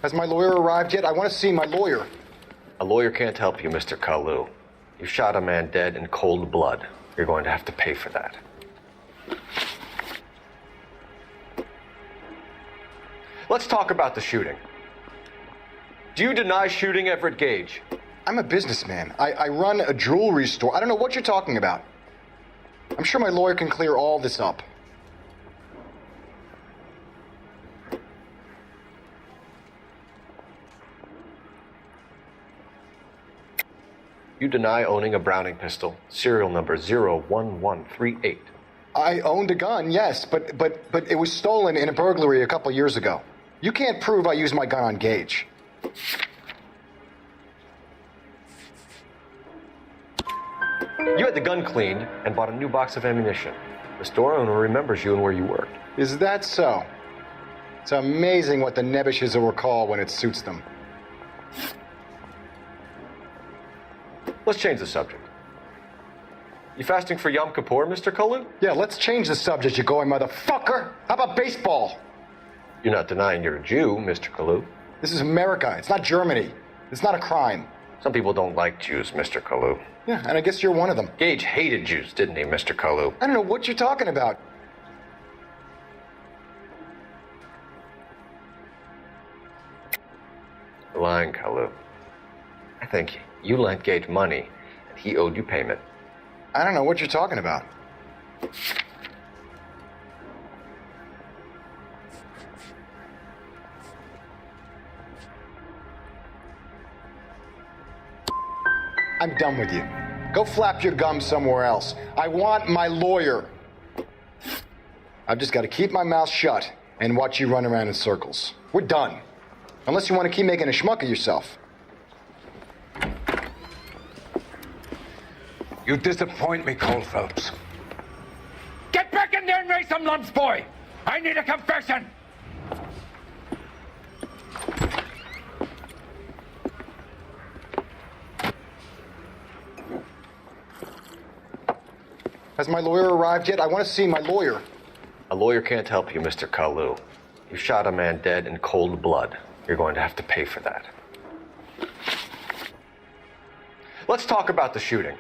Has my lawyer arrived yet? I want to see my lawyer. A lawyer can't help you, Mr. Kalu. You shot a man dead in cold blood. You're going to have to pay for that. Let's talk about the shooting. Do you deny shooting Everett Gage? I'm a businessman. I run a jewelry store. I don't know what you're talking about. I'm sure my lawyer can clear all this up. You deny owning a Browning pistol, serial number 01138. I owned a gun, yes, but it was stolen in a burglary a couple years ago. You can't prove I used my gun on Gage. You had the gun cleaned and bought a new box of ammunition. The store owner remembers you and where you worked. Is that so? It's amazing what the nebbishes will recall when it suits them. Let's change the subject. You fasting for Yom Kippur, Mr. Kalu? Yeah, let's change the subject, you going motherfucker. How about baseball? You're not denying you're a Jew, Mr. Kalu. This is America. It's not Germany. It's not a crime. Some people don't like Jews, Mr. Kalu. Yeah, and I guess you're one of them. Gage hated Jews, didn't he, Mr. Kalu? I don't know what you're talking about. You're lying, Kalu. I think you lent Gage money, and he owed you payment. I don't know what you're talking about. I'm done with you. Go flap your gums somewhere else. I want my lawyer. I've just got to keep my mouth shut and watch you run around in circles. We're done. Unless you want to keep making a schmuck of yourself. You disappoint me, Cole Phelps. Get back in there and raise some lumps, boy! I need a confession! Has my lawyer arrived yet? I want to see my lawyer. A lawyer can't help you, Mr. Kalu. You shot a man dead in cold blood. You're going to have to pay for that. Let's talk about the shooting.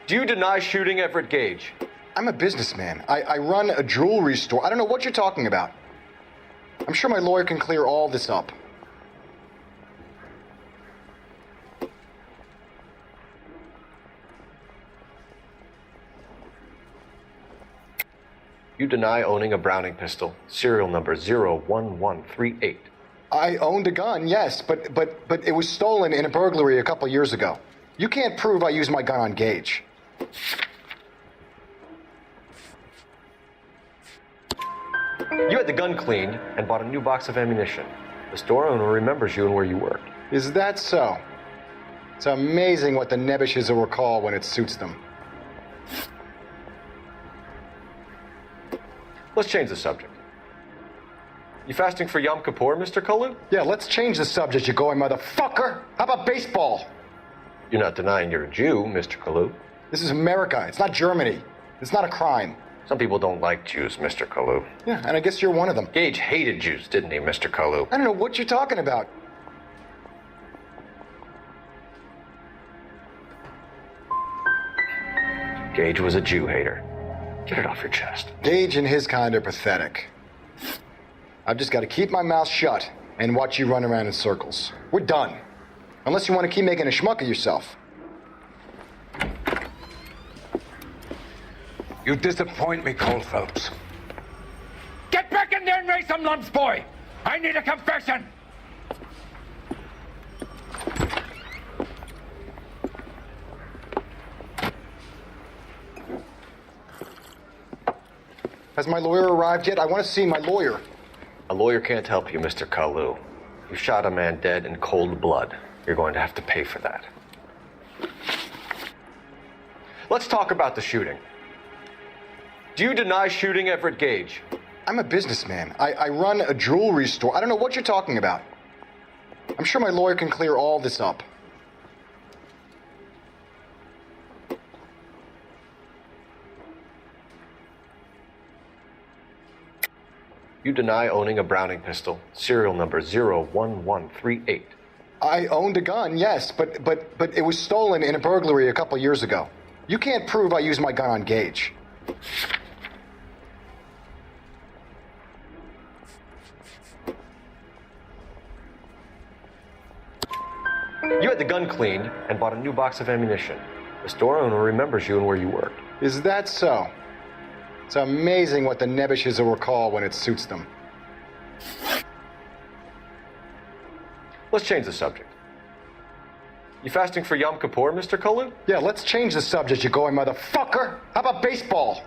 Do you deny shooting Everett Gage? I'm a businessman. I run a jewelry store. I don't know what you're talking about. I'm sure my lawyer can clear all this up. You deny owning a Browning pistol, serial number 01138. I owned a gun, yes, but it was stolen in a burglary a couple years ago. You can't prove I used my gun on Gage. You had the gun cleaned and bought a new box of ammunition. The store owner remembers you and where you worked. Is that so? It's amazing what the nebbishes will recall when it suits them. Let's change the subject. You fasting for Yom Kippur, Mr. Kalu? Yeah, let's change the subject, you going motherfucker. How about baseball? You're not denying you're a Jew, Mr. Kalu. This is America. It's not Germany. It's not a crime. Some people don't like Jews, Mr. Kalu. Yeah, and I guess you're one of them. Gage hated Jews, didn't he, Mr. Kalu? I don't know what you're talking about. Gage was a Jew hater. Get it off your chest. Gage and his kind are pathetic. I've just got to keep my mouth shut and watch you run around in circles. We're done. Unless you want to keep making a schmuck of yourself. You disappoint me, Cole Phelps. Get back in there and raise some lumps, boy! I need a confession! Has my lawyer arrived yet? I want to see my lawyer. A lawyer can't help you, Mr. Kalu. You shot a man dead in cold blood. You're going to have to pay for that. Let's talk about the shooting. Do you deny shooting Everett Gage? I'm a businessman. I run a jewelry store. I don't know what you're talking about. I'm sure my lawyer can clear all this up. You deny owning a Browning pistol, serial number 01138. I owned a gun, yes, but it was stolen in a burglary a couple years ago. You can't prove I used my gun on Gage. You had the gun cleaned and bought a new box of ammunition. The store owner remembers you and where you worked. Is that so? It's amazing what the nebbishes will recall when it suits them. Let's change the subject. You fasting for Yom Kippur, Mr. Kalu? Yeah, let's change the subject, you going motherfucker. How about baseball?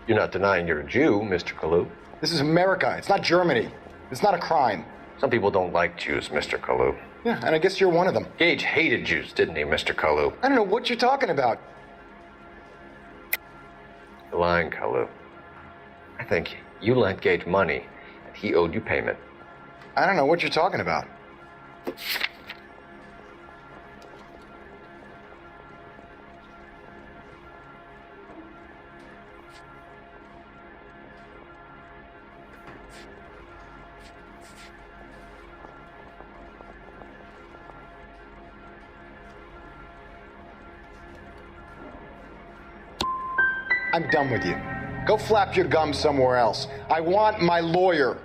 You're not denying you're a Jew, Mr. Kalu. This is America. It's not Germany. It's not a crime. Some people don't like Jews, Mr. Kalu. Yeah, and I guess you're one of them. Gage hated Jews, didn't he, Mr. Kalu? I don't know what you're talking about. You're lying, Kalu. I think you lent Gage money, and he owed you payment. I don't know what you're talking about. I'm done with you. Go flap your gums somewhere else. I want my lawyer.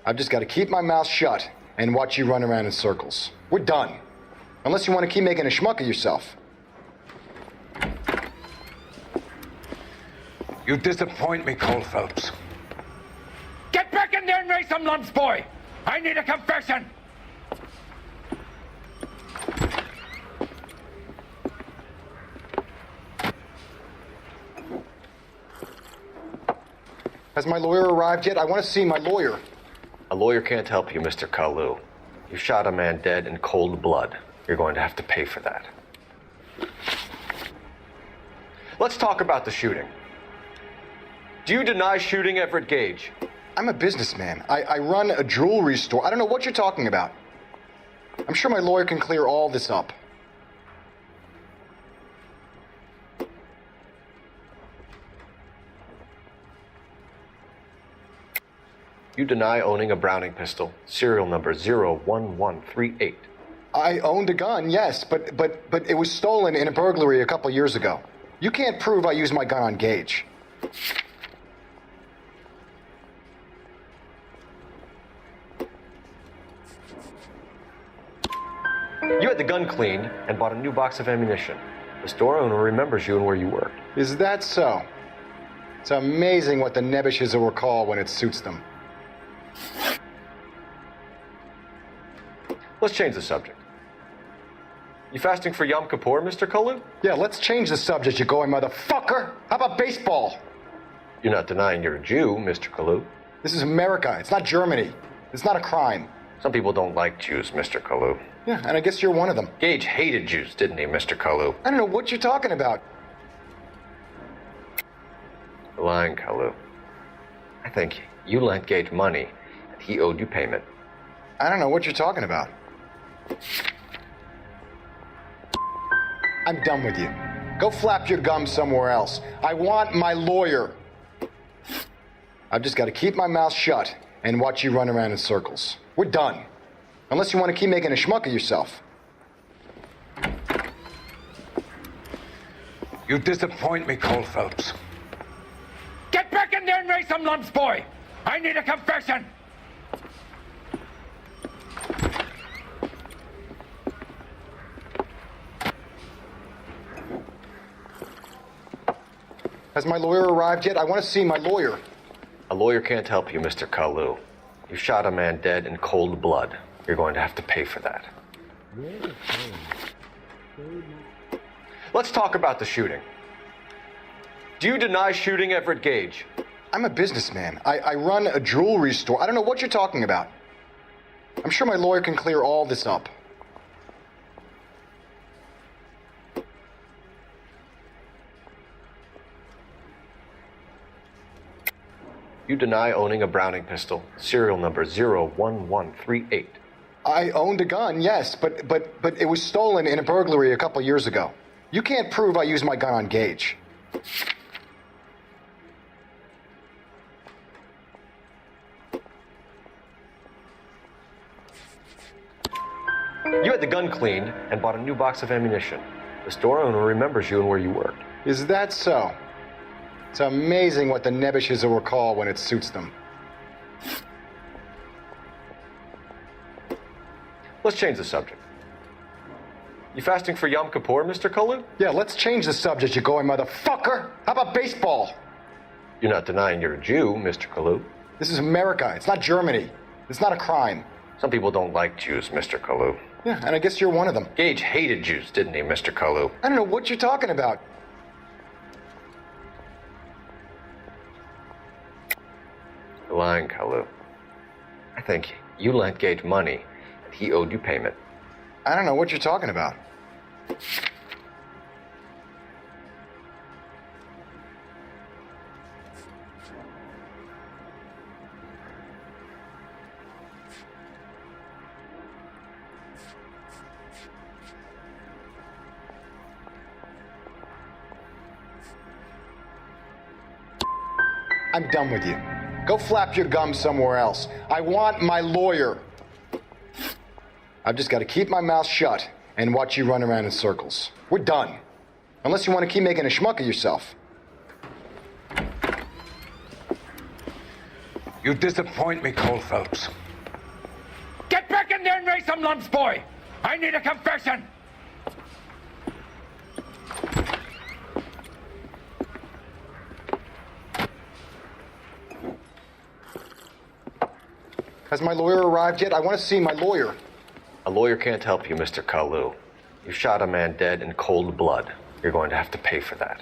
I've just got to keep my mouth shut and watch you run around in circles. We're done. Unless you want to keep making a schmuck of yourself. You disappoint me, Cole Phelps. Get back in there and raise some lumps, boy! I need a confession! Has my lawyer arrived yet? I want to see my lawyer. A lawyer can't help you, Mr. Kalu. You shot a man dead in cold blood. You're going to have to pay for that. Let's talk about the shooting. Do you deny shooting Everett Gage? I'm a businessman. I run a jewelry store. I don't know what you're talking about. I'm sure my lawyer can clear all this up. You deny owning a Browning pistol, serial number 01138. I owned a gun, yes, but it was stolen in a burglary a couple years ago. You can't prove I used my gun on Gage. You had the gun cleaned and bought a new box of ammunition. The store owner remembers you and where you worked. Is that so? It's amazing what the nebbishes will recall when it suits them. Let's change the subject. You fasting for Yom Kippur, Mr. Kalu? Yeah, let's change the subject, you going motherfucker. How about baseball? You're not denying you're a Jew, Mr. Kalu. This is America. It's not Germany. It's not a crime. Some people don't like Jews, Mr. Kalu. Yeah, and I guess you're one of them. Gage hated Jews, didn't he, Mr. Kalu? I don't know what you're talking about. You're lying, Kalu. I think you lent Gage money, and he owed you payment. I don't know what you're talking about. I'm done with you. Go flap your gums somewhere else. I want my lawyer. I've just got to keep my mouth shut and watch you run around in circles. We're done. Unless you want to keep making a schmuck of yourself. You disappoint me, Cole Phelps. Get back in there and raise some lumps, boy! I need a confession! Has my lawyer arrived yet? I want to see my lawyer. A lawyer can't help you, Mr. Kalu. You shot a man dead in cold blood. You're going to have to pay for that. Let's talk about the shooting. Do you deny shooting Everett Gage? I'm a businessman. I run a jewelry store. I don't know what you're talking about. I'm sure my lawyer can clear all this up. You deny owning a Browning pistol, serial number 01138. I owned a gun, yes, but it was stolen in a burglary a couple years ago. You can't prove I used my gun on Gage. You had the gun cleaned and bought a new box of ammunition. The store owner remembers you and where you worked. Is that so? It's amazing what the nebbishes will recall when it suits them. Let's change the subject. You fasting for Yom Kippur, Mr. Kalu? Yeah, let's change the subject, you going motherfucker. How about baseball? You're not denying you're a Jew, Mr. Kalu. This is America. It's not Germany. It's not a crime. Some people don't like Jews, Mr. Kalu. Yeah, and I guess you're one of them. Gage hated Jews, didn't he, Mr. Kalu? I don't know what you're talking about. You're lying, Kalu. I think you lent Gage money, and he owed you payment. I don't know what you're talking about. I'm done with you. Go flap your gums somewhere else. I want my lawyer. I've just got to keep my mouth shut and watch you run around in circles. We're done. Unless you want to keep making a schmuck of yourself. You disappoint me, Cole Phelps. Get back in there and raise some lumps, boy! I need a confession! Has my lawyer arrived yet? I want to see my lawyer. A lawyer can't help you, Mr. Kalu. You shot a man dead in cold blood. You're going to have to pay for that.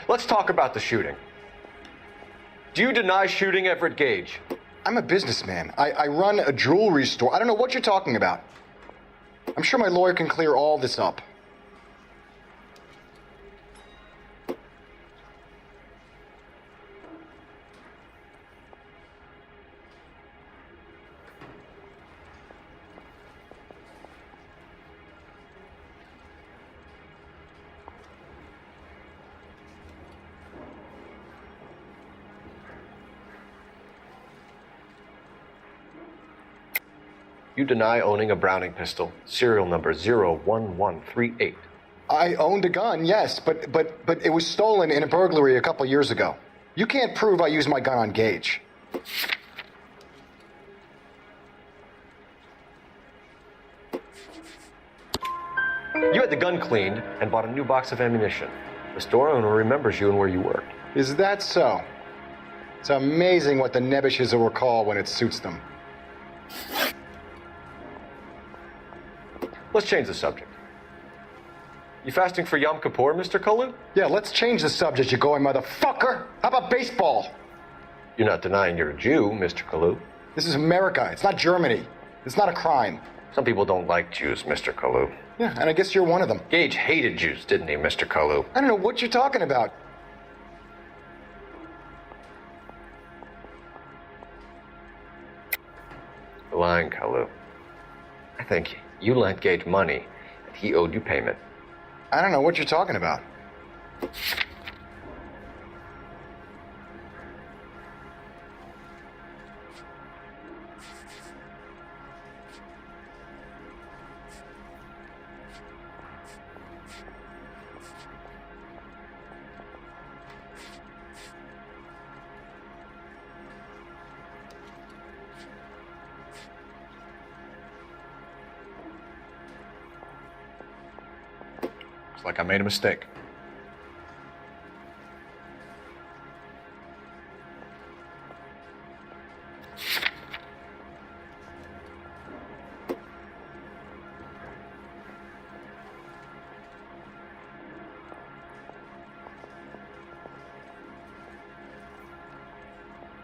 Let's talk about the shooting. Do you deny shooting Everett Gage? I'm a businessman. I run a jewelry store. I don't know what you're talking about. I'm sure my lawyer can clear all this up. You deny owning a Browning pistol, serial number 01138. I owned a gun, yes, but it was stolen in a burglary a couple years ago. You can't prove I used my gun on Gage. You had the gun cleaned and bought a new box of ammunition. The store owner remembers you and where you worked. Is that so? It's amazing what the nebbishes will recall when it suits them. Let's change the subject. You fasting for Yom Kippur, Mr. Kalu? Yeah, let's change the subject, you going motherfucker. How about baseball? You're not denying you're a Jew, Mr. Kalu. This is America. It's not Germany. It's not a crime. Some people don't like Jews, Mr. Kalu. Yeah, and I guess you're one of them. Gage hated Jews, didn't he, Mr. Kalu? I don't know what you're talking about. You're lying, Kalu. I think you lent Gage money, and he owed you payment. I don't know what you're talking about. Looks like I made a mistake.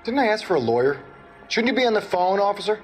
Didn't I ask for a lawyer? Shouldn't you be on the phone, officer?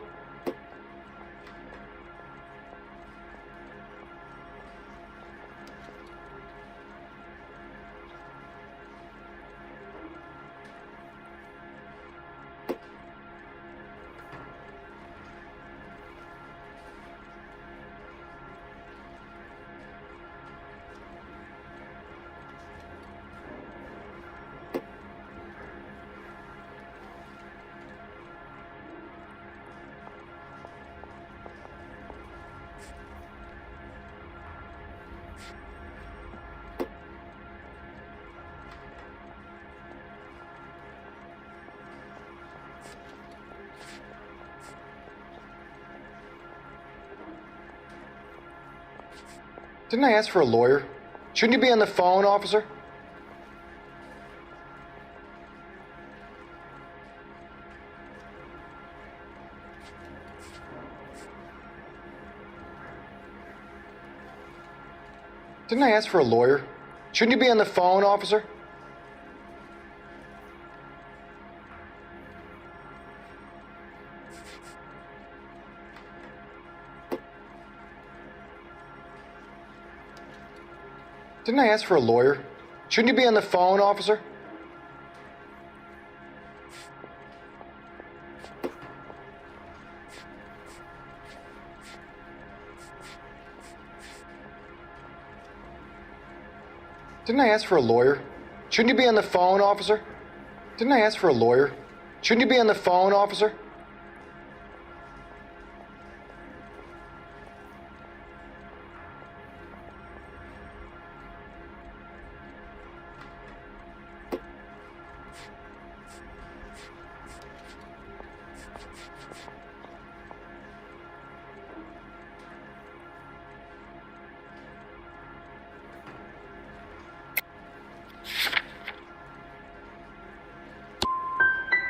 Didn't I ask for a lawyer? Shouldn't you be on the phone, officer? Didn't I ask for a lawyer? Shouldn't you be on the phone, officer? Didn't I ask for a lawyer? Shouldn't you be on the phone, officer? Didn't I ask for a lawyer? Shouldn't you be on the phone, officer? Didn't I ask for a lawyer? Shouldn't you be on the phone, officer?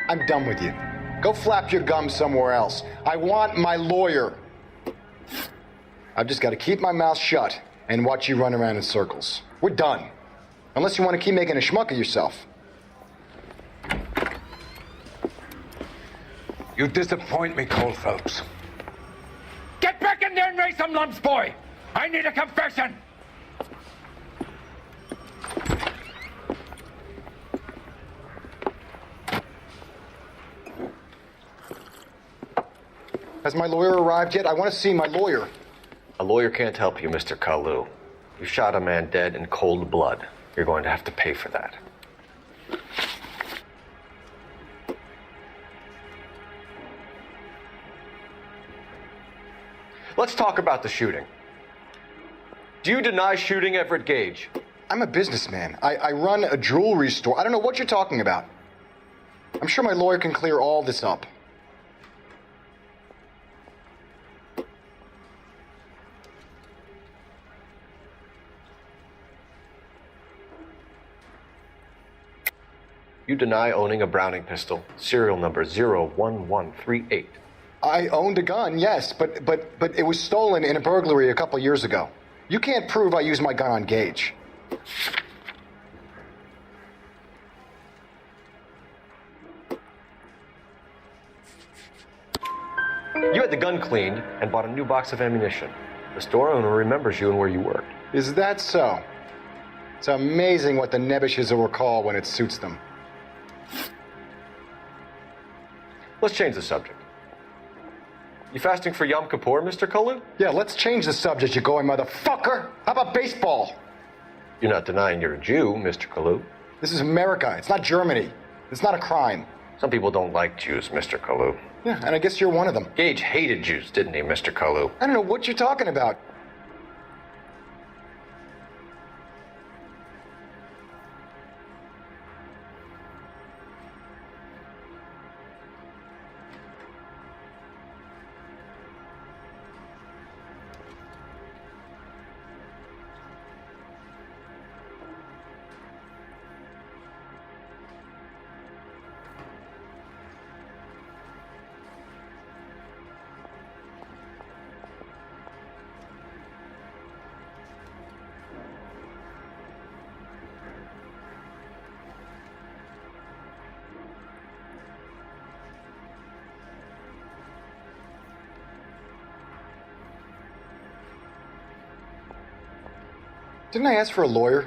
I'm done with you. Go flap your gums somewhere else. I want my lawyer. I've just got to keep my mouth shut and watch you run around in circles. We're done. Unless you want to keep making a schmuck of yourself. You disappoint me, Cole Phelps. Get back in there and raise some lumps, boy! I need a confession! Has my lawyer arrived yet? I want to see my lawyer. A lawyer can't help you, Mr. Kalu. You shot a man dead in cold blood. You're going to have to pay for that. Let's talk about the shooting. Do you deny shooting Everett Gage? I'm a businessman. I run a jewelry store. I don't know what you're talking about. I'm sure my lawyer can clear all this up. You deny owning a Browning pistol, serial number 01138. I owned a gun, yes, but it was stolen in a burglary a couple years ago. You can't prove I used my gun on Gage. You had the gun cleaned and bought a new box of ammunition. The store owner remembers you and where you worked. Is that so? It's amazing what the nebbishes will recall when it suits them. Let's change the subject. You fasting for Yom Kippur, Mr. Kalu? Yeah, let's change the subject, you going motherfucker. How about baseball? You're not denying you're a Jew, Mr. Kalu. This is America. It's not Germany. It's not a crime. Some people don't like Jews, Mr. Kalu. Yeah, and I guess you're one of them. Gage hated Jews, didn't he, Mr. Kalu? I don't know what you're talking about. Didn't I ask for a lawyer?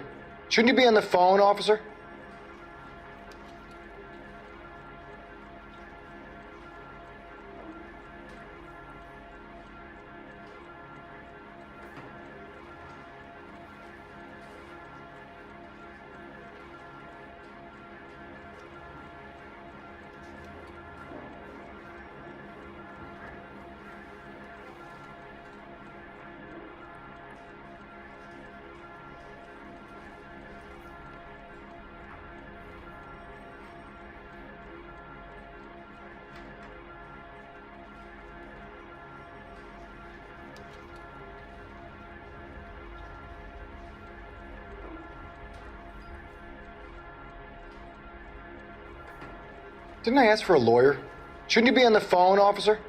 Shouldn't you be on the phone, officer? Didn't I ask for a lawyer? Shouldn't you be on the phone, officer?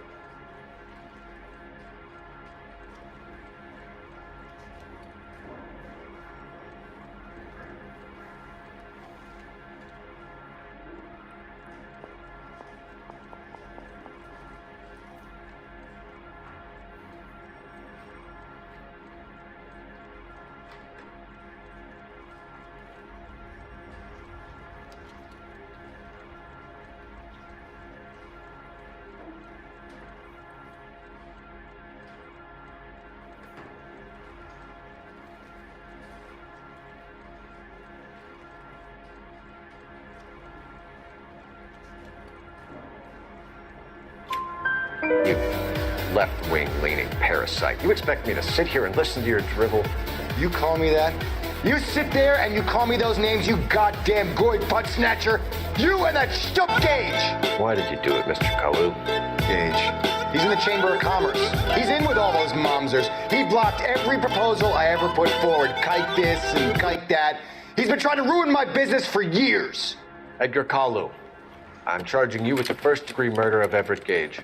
You left-wing leaning parasite. You expect me to sit here and listen to your drivel? You call me that? You sit there and you call me those names, you goddamn goy butt snatcher? You and that shtup Gage! Why did you do it, Mr. Kalu? Gage. He's in the Chamber of Commerce. He's in with all those momsers. He blocked every proposal I ever put forward. Kite this and kite that. He's been trying to ruin my business for years. Edgar Kalu, I'm charging you with the first-degree murder of Everett Gage.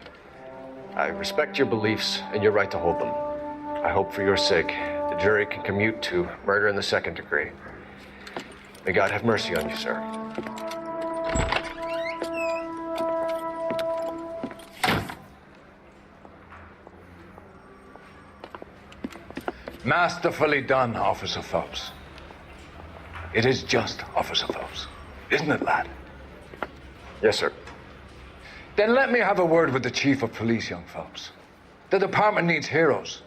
I respect your beliefs and your right to hold them. I hope for your sake the jury can commute to murder in the second degree. May God have mercy on you, sir. Masterfully done, Officer Phelps. It is just, Officer Phelps. Isn't it, lad? Yes, sir. Then let me have a word with the Chief of Police, young Phelps. The department needs heroes.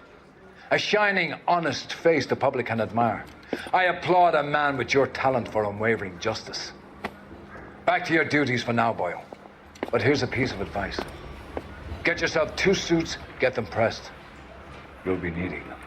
A shining, honest face the public can admire. I applaud a man with your talent for unwavering justice. Back to your duties for now, Boyle. But here's a piece of advice. Get yourself 2 suits, get them pressed. You'll be needing them.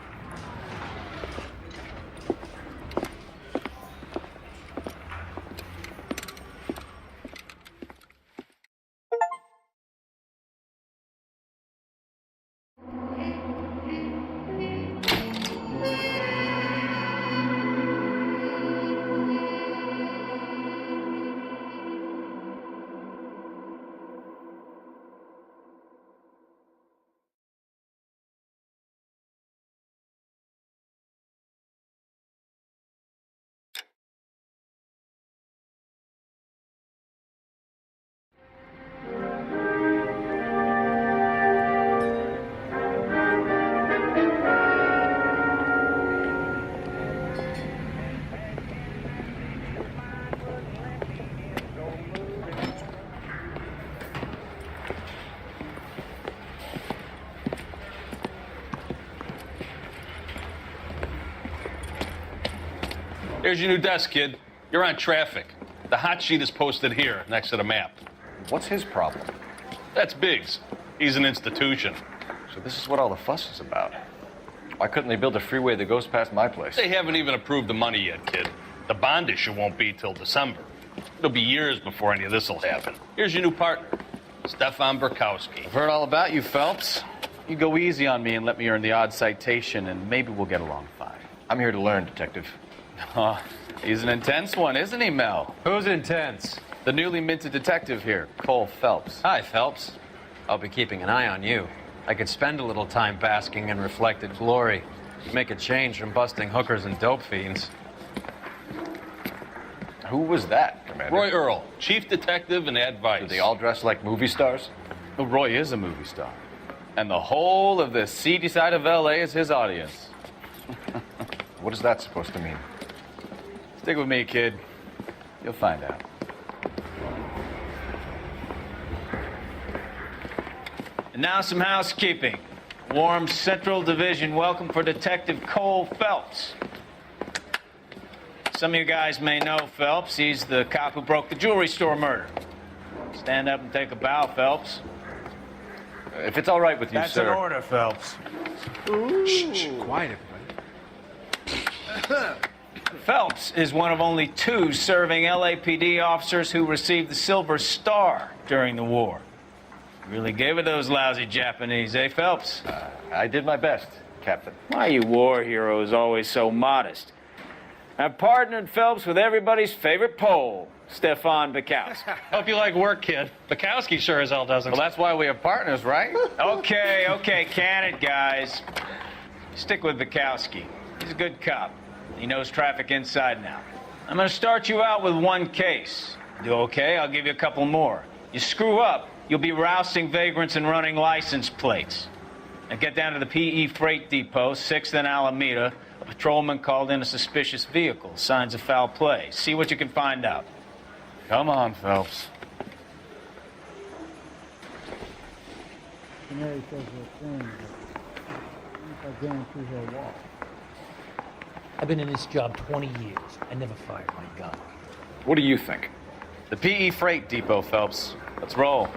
Here's your new desk, kid. You're on traffic. The hot sheet is posted here, next to the map. What's his problem? That's Biggs. He's an institution. So this is what all the fuss is about. Why couldn't they build a freeway that goes past my place? They haven't even approved the money yet, kid. The bond issue won't be till December. It'll be years before any of this will happen. Here's your new partner, Stefan Burkowski. I've heard all about you, Phelps. You go easy on me and let me earn the odd citation, and maybe we'll get along fine. I'm here to learn, Detective. Oh, he's an intense one, isn't he, Mel? Who's intense? The newly minted detective here, Cole Phelps. Hi, Phelps. I'll be keeping an eye on you. I could spend a little time basking in reflected glory. Make a change from busting hookers and dope fiends. Who was that, Commander? Roy Earl, chief detective and advice. Do they all dress like movie stars? Well, Roy is a movie star. And the whole of the seedy side of L.A. is his audience. What What is that supposed to mean? Stick with me, kid. You'll find out. And now some housekeeping. Warm Central Division welcome for Detective Cole Phelps. Some of you guys may know Phelps. He's the cop who broke the jewelry store murder. Stand up and take a bow, Phelps. If it's all right with you, That's sir. an order, Phelps. Shh, quiet, everybody. Phelps is one of only 2 serving LAPD officers who received the Silver Star during the war. Really gave it those lousy Japanese, eh, Phelps? I did my best, Captain. Why are you war heroes always so modest? I've partnered Phelps with everybody's favorite Pole, Stefan Bukowski. Hope you like work, kid. Bukowski sure as hell doesn't. Well, that's why we have partners, right? Okay, can it, guys. Stick with Bukowski. He's a good cop. He knows traffic inside and out. I'm going to start you out with 1 case. Do okay? I'll give you a couple more. You screw up, you'll be rousting vagrants and running license plates. Now get down to the PE Freight Depot, 6th and Alameda. A patrolman called in a suspicious vehicle. Signs of foul play. See what you can find out. Come on, Phelps. Canary says her thing, but I guarantee he'll walk. I've been in this job 20 years. I never fired my gun. What do you think? The PE Freight Depot, Phelps. Let's roll.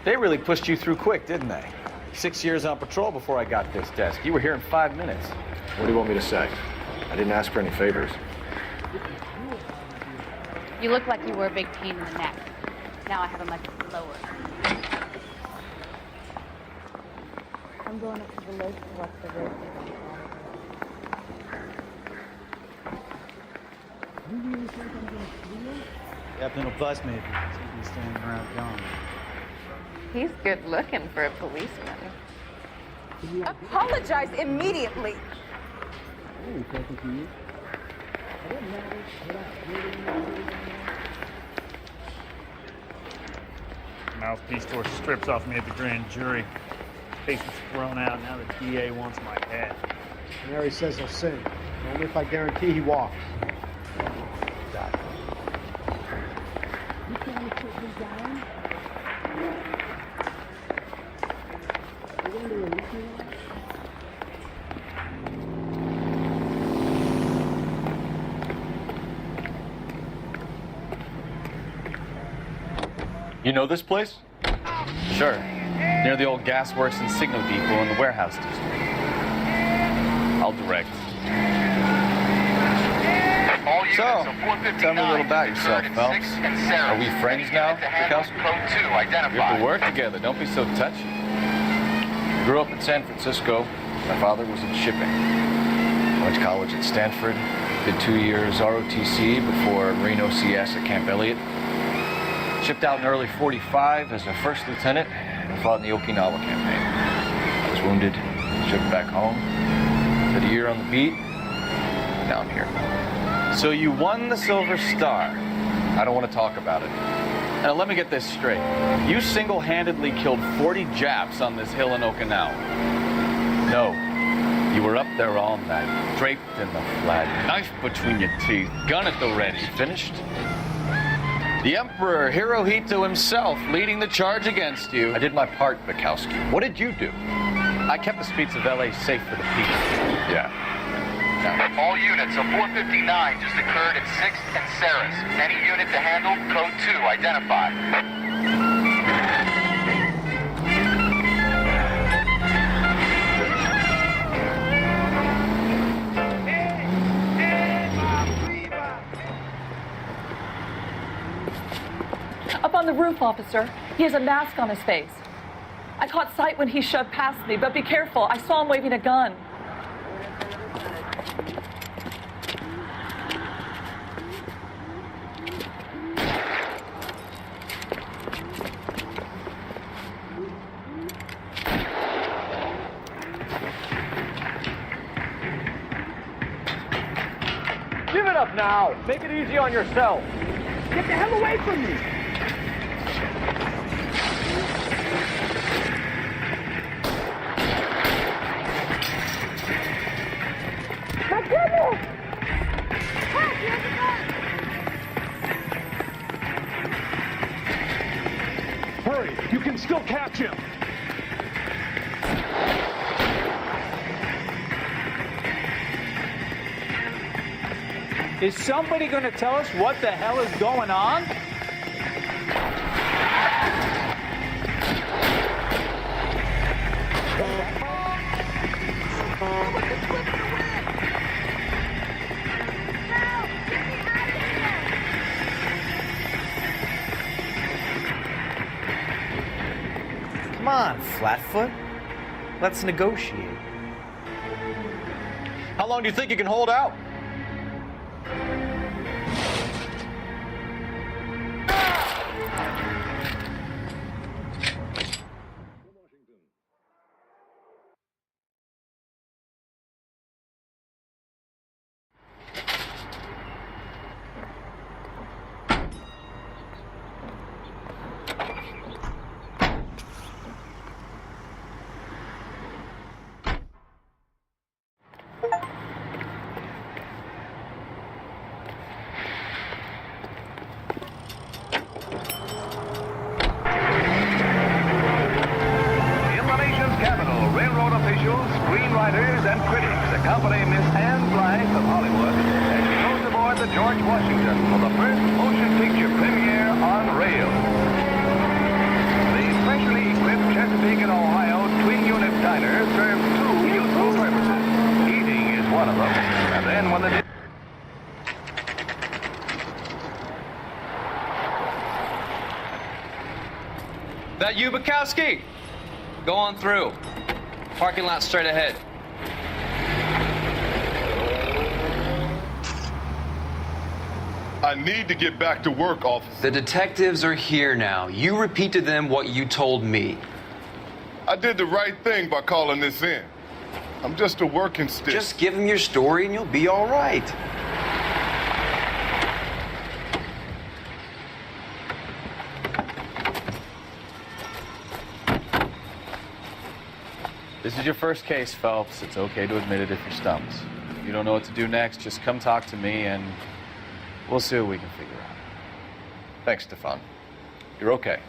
They really pushed you through quick, didn't they? 6 years on patrol before I got this desk. You were here in 5 minutes. What do you want me to say? I didn't ask for any favors. You look like you were a big pain in the neck. Now I have a much lower. I'm going up to the lake to watch the road. Captain will bust me if he's standing around gone. He's good looking for a policeman. Apologize immediately. Mouthpiece tore strips off me at the grand jury. Face was thrown out. Now the DA wants my head. Mary says he'll sing. Only if I guarantee he walks. You trying to put me down? You going to release me now? You know this place? Sure. Near the old gasworks and signal depot in the warehouse district. I'll direct. So, tell me a little about yourself, Phelps. Are we friends now, Bukowski? We have to work together. Don't be so touchy. Grew up in San Francisco. My father was in shipping. Went to college at Stanford. Did 2 years ROTC before Marine OCS at Camp Elliott. Shipped out in early '45 as a first lieutenant and fought in the Okinawa campaign. I was wounded, shipped back home. Did a year on the beat. Now I'm here. So you won the Silver Star. I don't want to talk about it. Now let me get this straight. You single-handedly killed 40 Japs on this hill in Okinawa. No. You were up there all night, draped in the flag, knife between your teeth, gun at the ready. Finished? The Emperor Hirohito himself leading the charge against you. I did my part, Bukowski. What did you do? I kept the streets of LA safe for the people. Yeah. All units, a 459 just occurred at 6th and Sarah's. Any unit to handle, code 2, identify. Up on the roof, officer. He has a mask on his face. I caught sight when he shoved past me, but be careful. I saw him waving a gun. Give it up now. Make it easy on yourself. Get the hell away from me. My goodness! Is somebody going to tell us what the hell is going on? Come on, Flatfoot. Let's negotiate. How long do you think you can hold out? Screenwriters and critics accompany Miss Anne Blythe of Hollywood as she goes aboard the George Washington for the first motion picture premiere on rail. The specially equipped Chesapeake and Ohio twin-unit diner serves two useful purposes. Eating is one of them, and then when the... That you, Bukowski? Go on through. Parking lot straight ahead. I need to get back to work, officer. The detectives are here now. You repeat to them what you told me. I did the right thing by calling this in. I'm just a working stick. Just give them your story and you'll be all right. This is your first case, Phelps. It's okay to admit it if you're stumped. If you don't know what to do next, just come talk to me and we'll see what we can figure out. Thanks, Stefan. You're okay.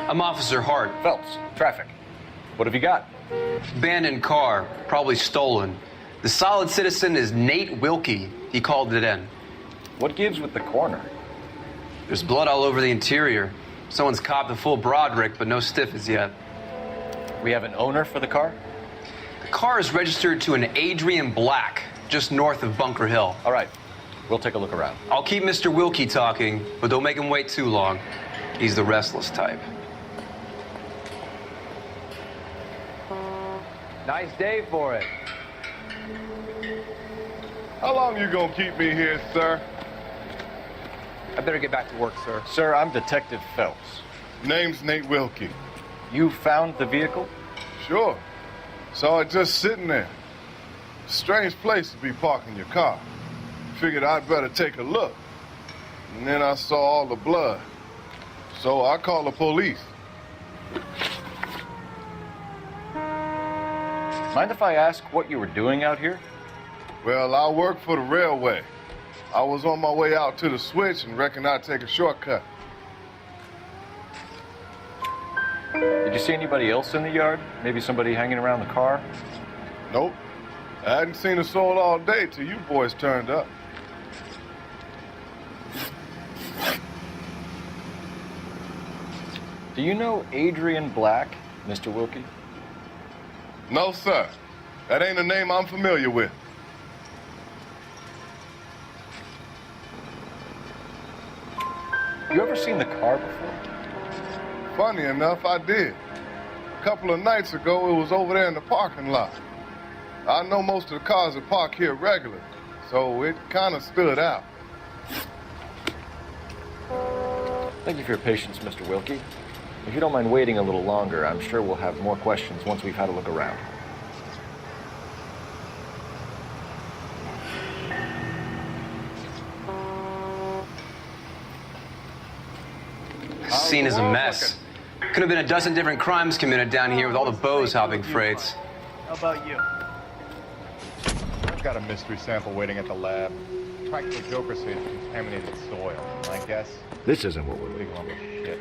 I'm Officer Hart. Phelps, traffic. What have you got? Abandoned car, probably stolen. The solid citizen is Nate Wilkie. He called it in. What gives with the corner? There's blood all over the interior. Someone's copped a full Broderick, but no stiff as yet. We have an owner for the car? The car is registered to an Adrian Black, just north of Bunker Hill. All right, we'll take a look around. I'll keep Mr. Wilkie talking, but don't make him wait too long. He's the restless type. Nice day for it. How long you gonna keep me here, sir? I better get back to work, sir. Sir, I'm Detective Phelps. Name's Nate Wilkie. You found the vehicle? Sure. Saw it just sitting there. Strange place to be parking your car. Figured I'd better take a look. And then I saw all the blood. So I called the police. Mind if I ask what you were doing out here? Well, I work for the railway. I was on my way out to the switch and reckoned I'd take a shortcut. Did you see anybody else in the yard? Maybe somebody hanging around the car? Nope. I hadn't seen a soul all day till you boys turned up. Do you know Adrian Black, Mr. Wilkie? No, sir. That ain't a name I'm familiar with. You ever seen the car before? Funny enough, I did. A couple of nights ago, it was over there in the parking lot. I know most of the cars that park here regularly, so it kind of stood out. Thank you for your patience, Mr. Wilkie. If you don't mind waiting a little longer, I'm sure we'll have more questions once we've had a look around. This scene is a mess. Could have been a dozen different crimes committed down here with all the bows hopping freights. How about you? I've got a mystery sample waiting at the lab. Practical Joker says contaminated soil. I guess This isn't what we're big lump of shit.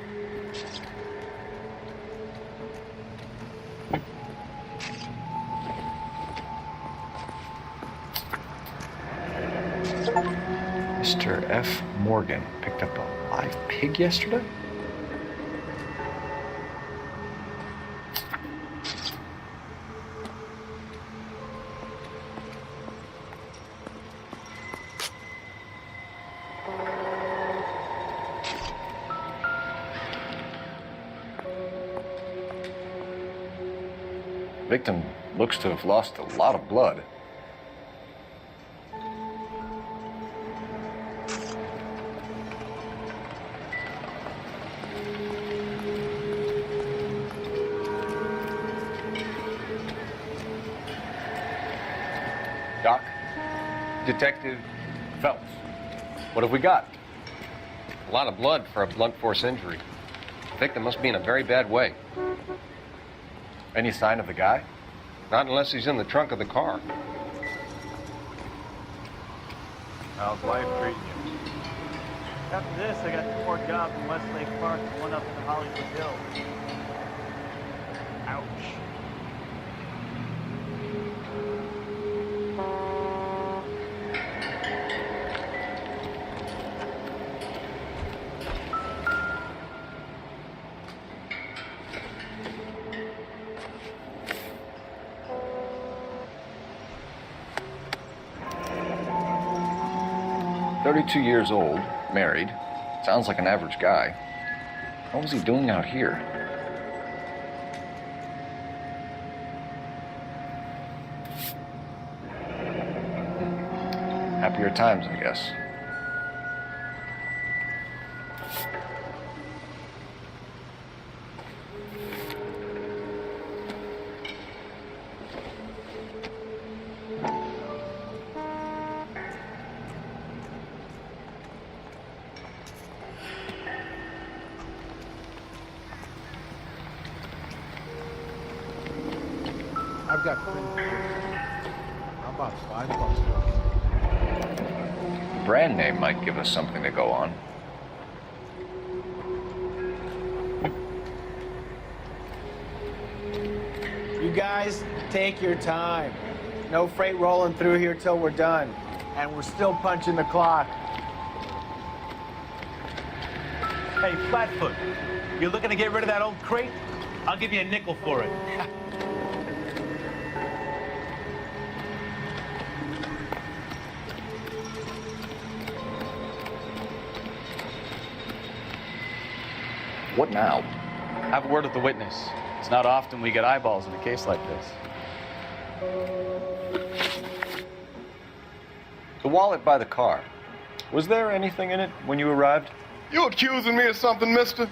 Mr. F. Morgan picked up a live pig yesterday? Victim looks to have lost a lot of blood. Doc? Detective Phelps, what have we got? A lot of blood for a blunt force injury. The victim must be in a very bad way. Any sign of the guy? Not unless he's in the trunk of the car. How's life treating you? After this, I got 2 more jobs in Westlake Park and 1 up in the Hollywood Hills. Ouch. "32 years old, married. Sounds like an average guy. What was he doing out here?" Happier times, I guess. I've got $20. How about $5? The brand name might give us something to go on. You guys, take your time. No freight rolling through here till we're done. And we're still punching the clock. Hey, Flatfoot, you looking to get rid of that old crate? I'll give you a nickel for it. What now? Have a word with the witness. It's not often we get eyeballs in a case like this. The wallet by the car. Was there anything in it when you arrived? You accusing me of something, mister?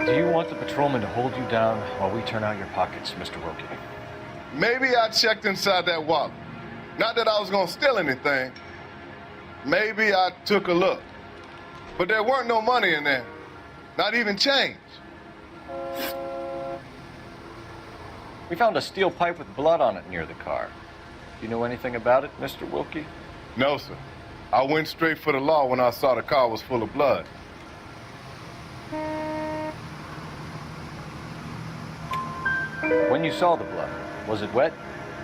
Do you want the patrolman to hold you down while we turn out your pockets, Mr. Wilkie? Maybe I checked inside that wallet. Not that I was gonna steal anything. Maybe I took a look. But there weren't no money in there. Not even change. We found a steel pipe with blood on it near the car. Do you know anything about it, Mr. Wilkie? No, sir. I went straight for the law when I saw the car was full of blood. When you saw the blood, was it wet,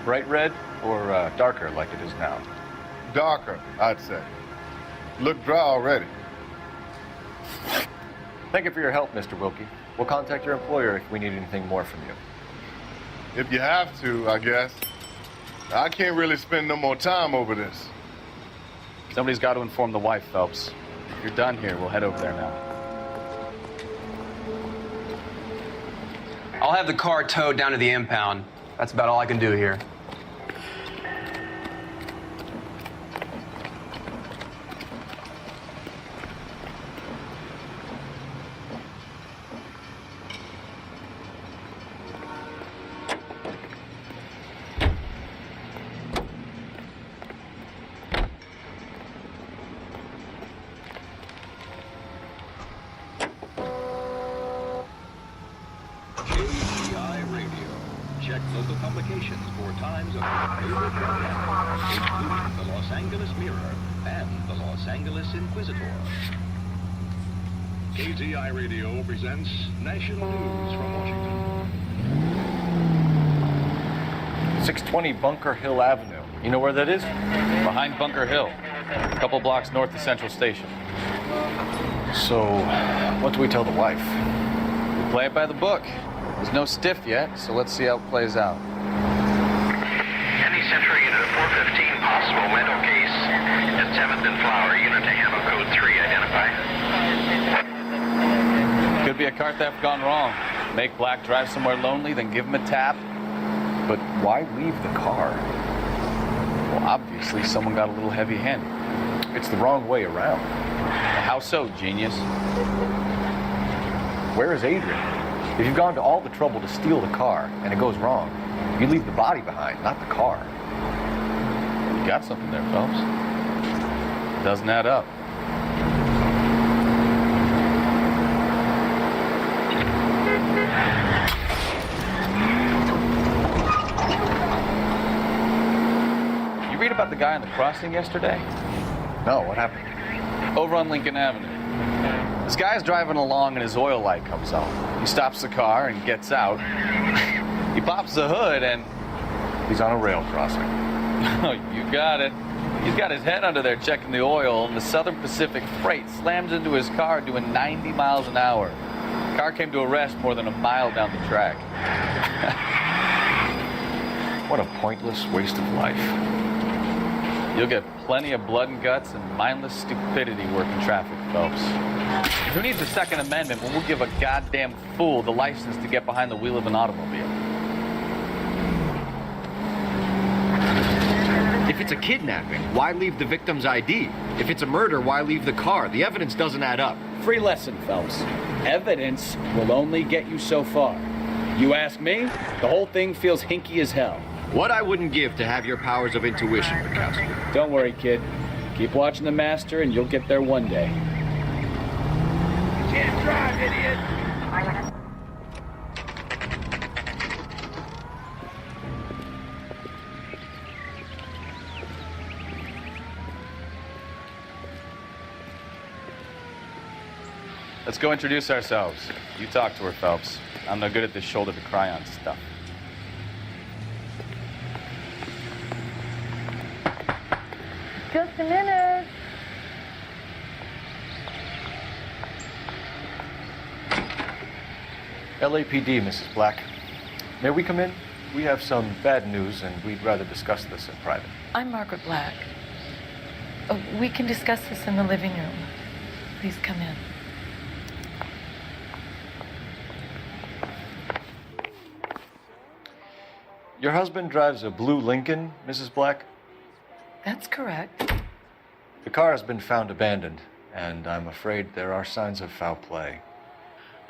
bright red, or darker like it is now? Darker, I'd say. Looked dry already. Thank you for your help, Mr. Wilkie. We'll contact your employer if we need anything more from you. If you have to, I guess. I can't really spend no more time over this. Somebody's got to inform the wife, Phelps. If you're done here, we'll head over there now. I'll have the car towed down to the impound. That's about all I can do here. publications for times of favorite broadcasting, including the Los Angeles Mirror and the Los Angeles Inquisitor. KTI Radio presents national news from Washington. 620 Bunker Hill Avenue. You know where that is? Behind Bunker Hill. A couple blocks north of Central Station. So, what do we tell the wife? We play it by the book. There's no stiff yet, so let's see how it plays out. Any Central Unit 415, possible mental case at 7th and Flower, unit to handle code 3, identify. Could be a car theft gone wrong. Make Black drive somewhere lonely, then give him a tap. But why leave the car? Well, obviously someone got a little heavy-handed. It's the wrong way around. How so, genius? Where is Adrian? If you've gone to all the trouble to steal the car and it goes wrong, you leave the body behind, not the car. You got something there, Phelps. It doesn't add up. You read about the guy on the crossing yesterday? No, what happened? Over on Lincoln Avenue. This guy's driving along and his oil light comes on. He stops the car and gets out. He pops the hood and... he's on a rail crossing. Oh, you got it. He's got his head under there checking the oil, and the Southern Pacific Freight slams into his car doing 90 miles an hour. The car came to a rest more than a mile down the track. What a pointless waste of life. You'll get plenty of blood and guts and mindless stupidity working traffic, Phelps. Who needs the Second Amendment when we'll give a goddamn fool the license to get behind the wheel of an automobile? If it's a kidnapping, why leave the victim's ID? If it's a murder, why leave the car? The evidence doesn't add up. Free lesson, Phelps. Evidence will only get you so far. You ask me, the whole thing feels hinky as hell. What I wouldn't give to have your powers of intuition, Bukowski. Don't worry, kid. Keep watching the master and you'll get there one day. You can't drive, idiot! Let's go introduce ourselves. You talk to her, Phelps. I'm no good at this shoulder to cry on stuff. Just a minute. LAPD, Mrs. Black. May we come in? We have some bad news, and we'd rather discuss this in private. I'm Margaret Black. We can discuss this in the living room. Please come in. Your husband drives a blue Lincoln, Mrs. Black? That's correct. The car has been found abandoned, and I'm afraid there are signs of foul play.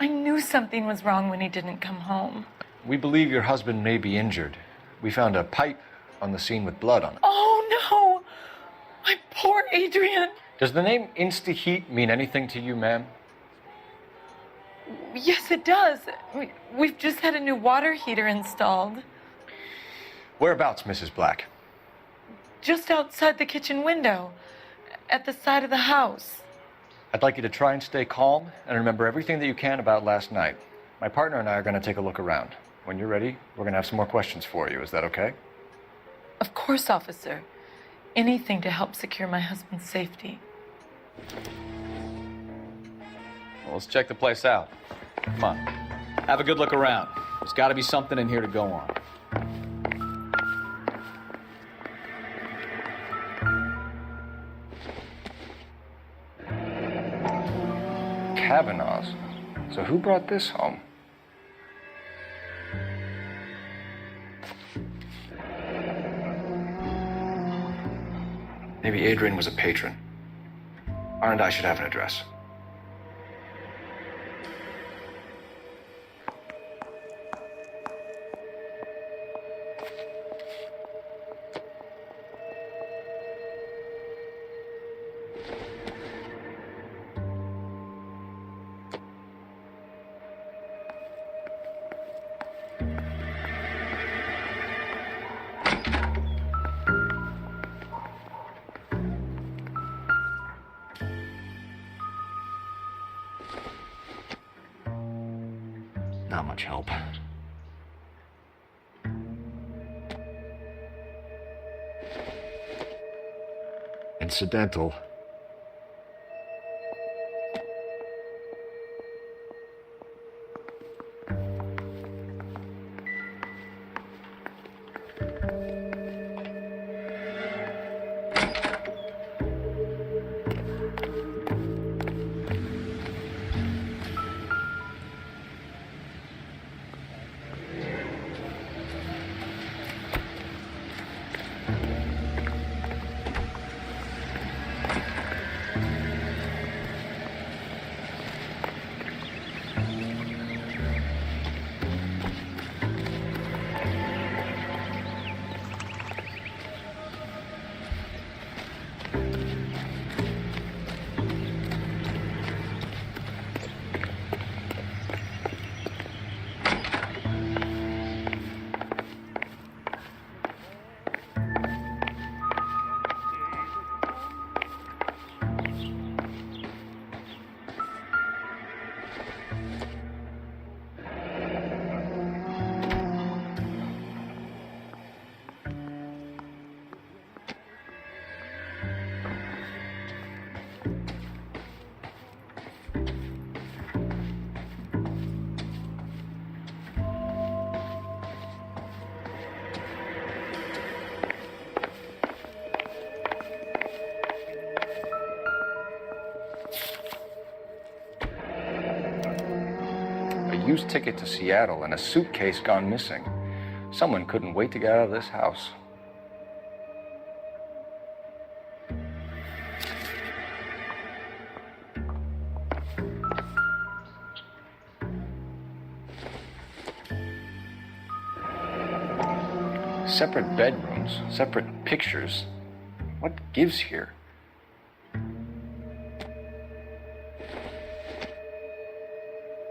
I knew something was wrong when he didn't come home. We believe your husband may be injured. We found a pipe on the scene with blood on it. Oh, no! My poor Adrian! Does the name Insta-Heat mean anything to you, ma'am? Yes, it does. We've just had a new water heater installed. Whereabouts, Mrs. Black? Just outside the kitchen window, at the side of the house. I'd like you to try and stay calm and remember everything that you can about last night. My partner and I are going to take a look around. When you're ready, we're going to have some more questions for you. Is that okay? Of course, officer. Anything to help secure my husband's safety. Well, let's check the place out. Come on. Have a good look around. There's got to be something in here to go on. Kavanaugh's. So who brought this home? Maybe Adrian was a patron. R&I should have an address. not much help. Incidental. Used ticket to Seattle and a suitcase gone missing. Someone couldn't wait to get out of this house. Separate bedrooms, separate pictures. What gives here?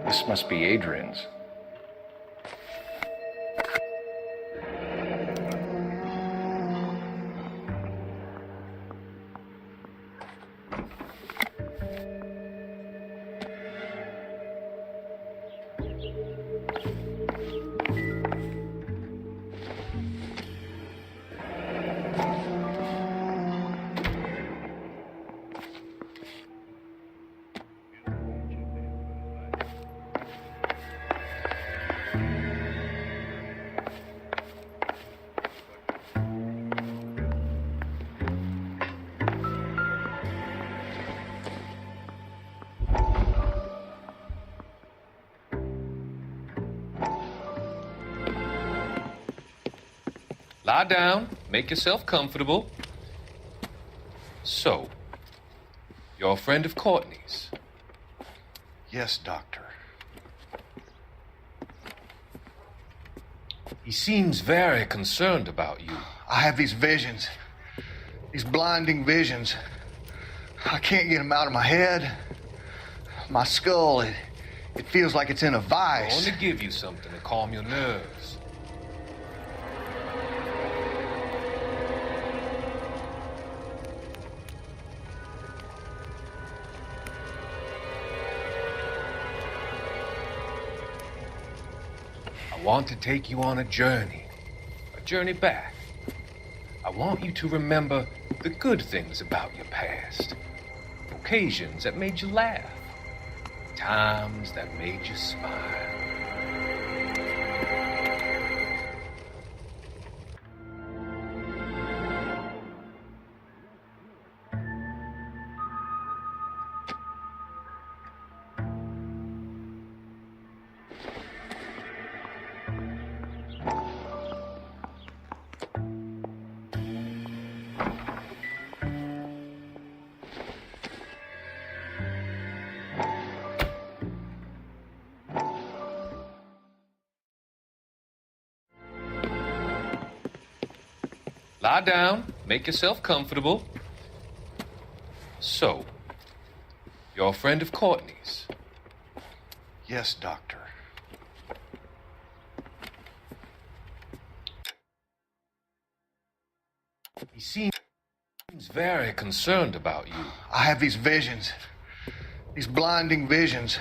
This must be Adrian's. Lie down, make yourself comfortable. So, you're a friend of Courtney's? Yes, Doctor. He seems very concerned about you. I have these visions, these blinding visions. I can't get them out of my head. My skull, it feels like it's in a vice. I want to give you something to calm your nerves. I want to take you on a journey back. I want you to remember the good things about your past, occasions that made you laugh, times that made you smile. Lie down, make yourself comfortable. So, you're a friend of Courtney's? Yes, Doctor. He seems very concerned about you. I have these visions, these blinding visions.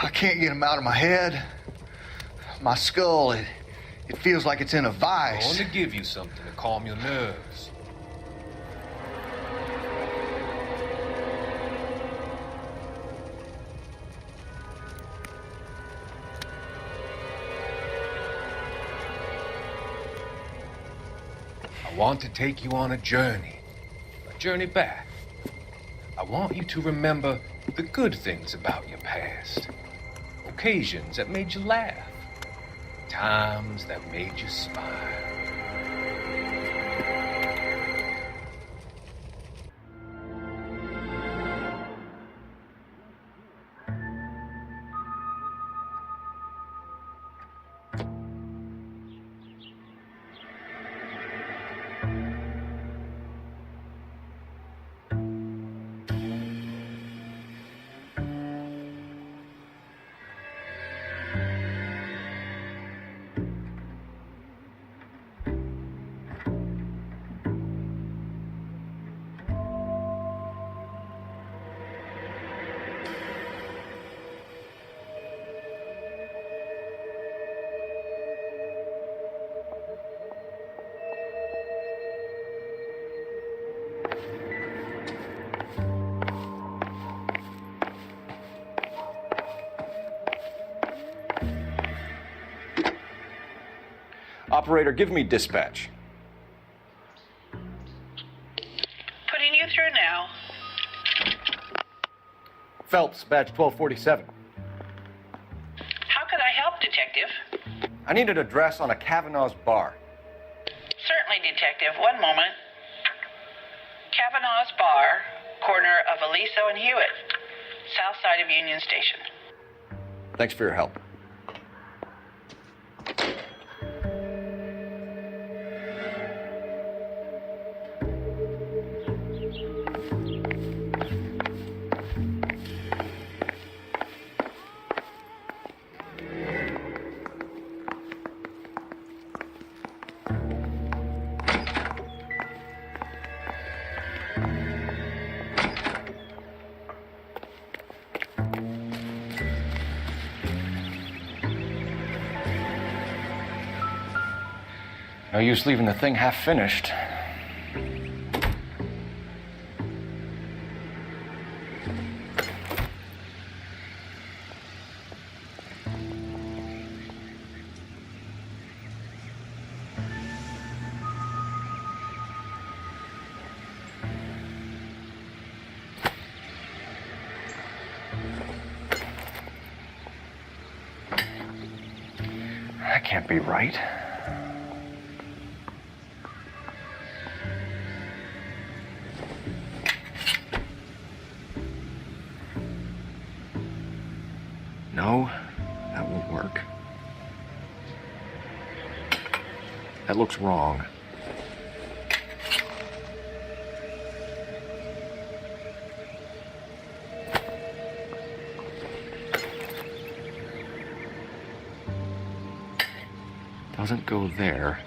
I can't get them out of my head. My skull, it feels like it's in a I vice. want to give you something to calm your nerves. I want to take you on a journey back. I want you to remember the good things about your past, occasions that made you laugh, times that made you smile. Operator, give me dispatch. Putting you through now. Phelps, badge 1247. How could I help, Detective? I need an address on a Kavanaugh's bar. Certainly, Detective. One moment. Kavanaugh's Bar, corner of Aliso and Hewitt, south side of Union Station. Thanks for your help. No use leaving the thing half finished. That can't be right. No, that won't work. That looks wrong. Doesn't go there.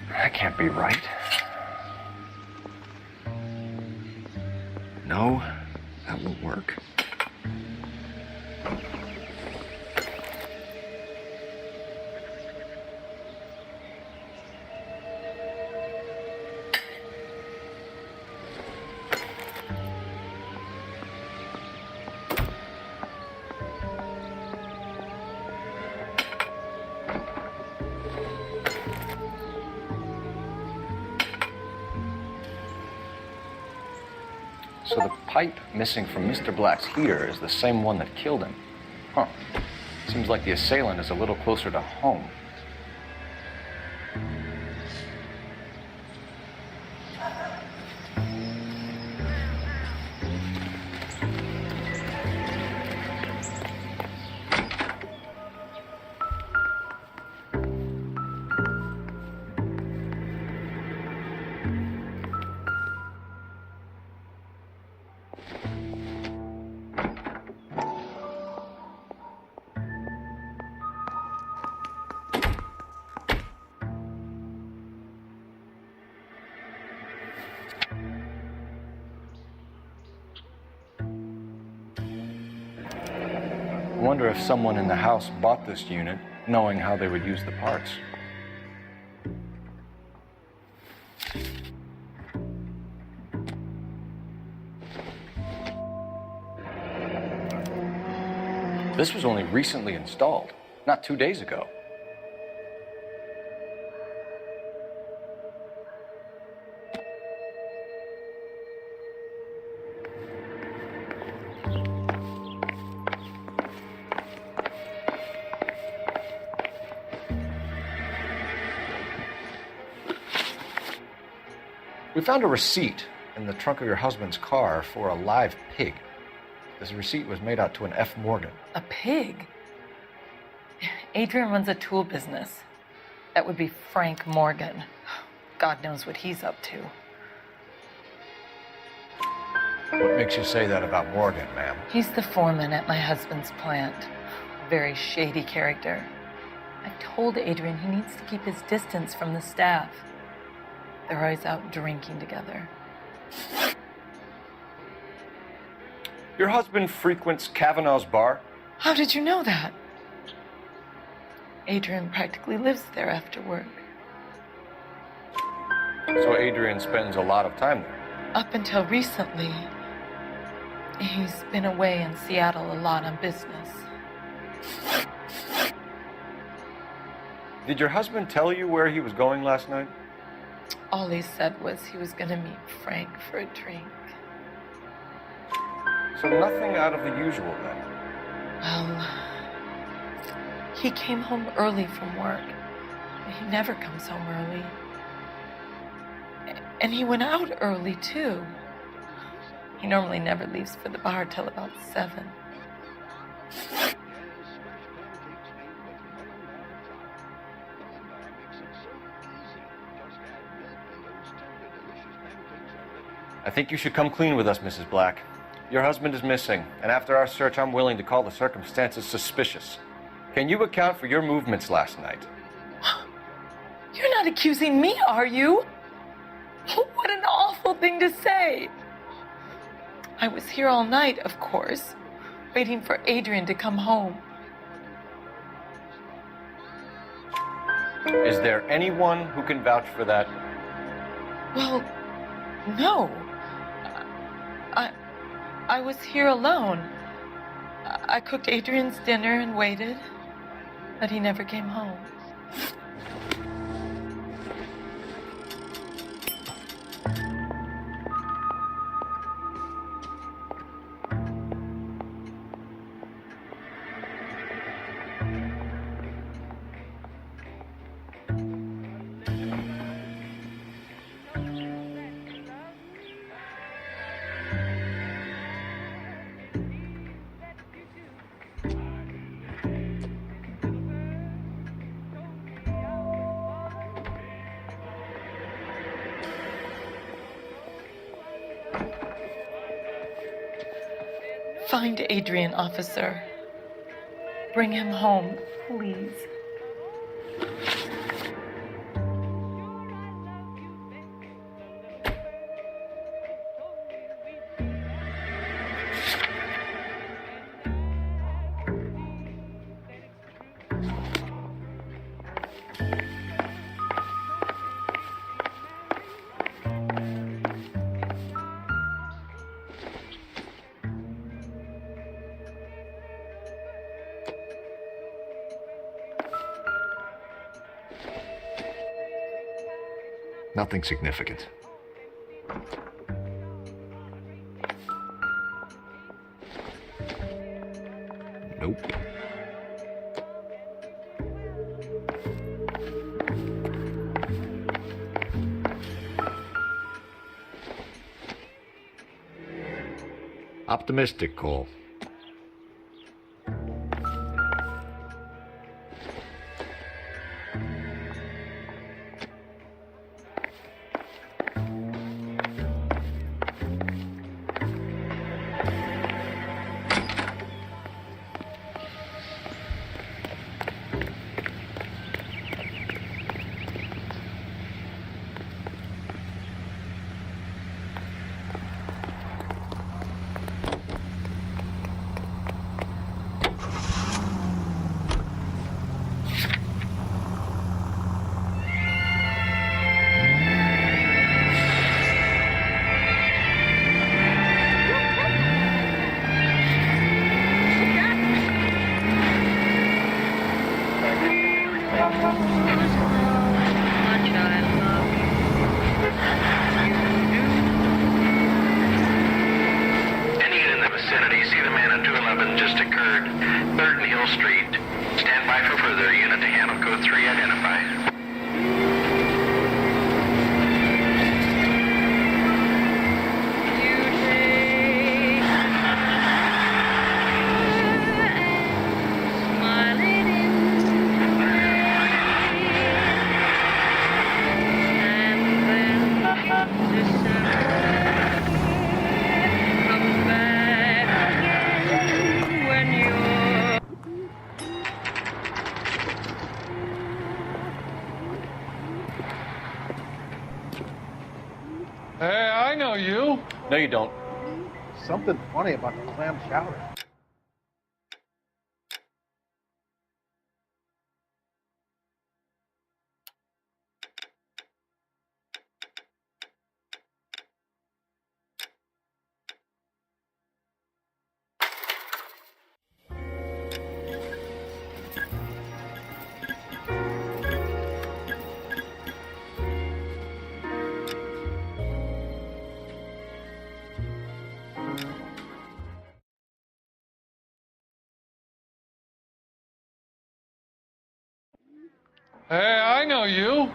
That can't be right. No, that won't work. So the pipe missing from Mr. Black's heater is the same one that killed him. Huh. Seems like the assailant is a little closer to home. wonder if someone in the house bought this unit knowing how they would use the parts. This was only recently installed, not 2 days ago. We found a receipt in the trunk of your husband's car for a live pig. This receipt was made out to an F. Morgan. A pig? Adrian runs a tool business. That would be Frank Morgan. God knows what he's up to. What makes you say that about Morgan, ma'am? He's the foreman at my husband's plant. Very shady character. I've told Adrian he needs to keep his distance from the staff. They're always out drinking together. Your husband frequents Kavanaugh's bar? How did you know that? Adrian practically lives there after work. So Adrian spends a lot of time there? Up until recently, he's been away in Seattle a lot on business. Did your husband tell you where he was going last night? All he said was he was going to meet Frank for a drink. So nothing out of the usual then? Well, he came home early from work. He never comes home early. And he went out early, too. He normally never leaves for the bar till about 7. I think you should come clean with us, Mrs. Black. Your husband is missing, and after our search, I'm willing to call the circumstances suspicious. Can you account for your movements last night? You're not accusing me, are you? What an awful thing to say. I was here all night, of course, waiting for Adrian to come home. Is there anyone who can vouch for that? Well, no. I was here alone. I cooked Adrian's dinner and waited, but he never came home. Find Adrian, officer. Bring him home, please. Nothing significant. Nope. Optimistic, Cole. 3rd and Hill Street. Stand by for further. Unit to handle code 3 identified. Hey, I know you. No, you don't. Something funny about the clam chowder. Hey, I know you.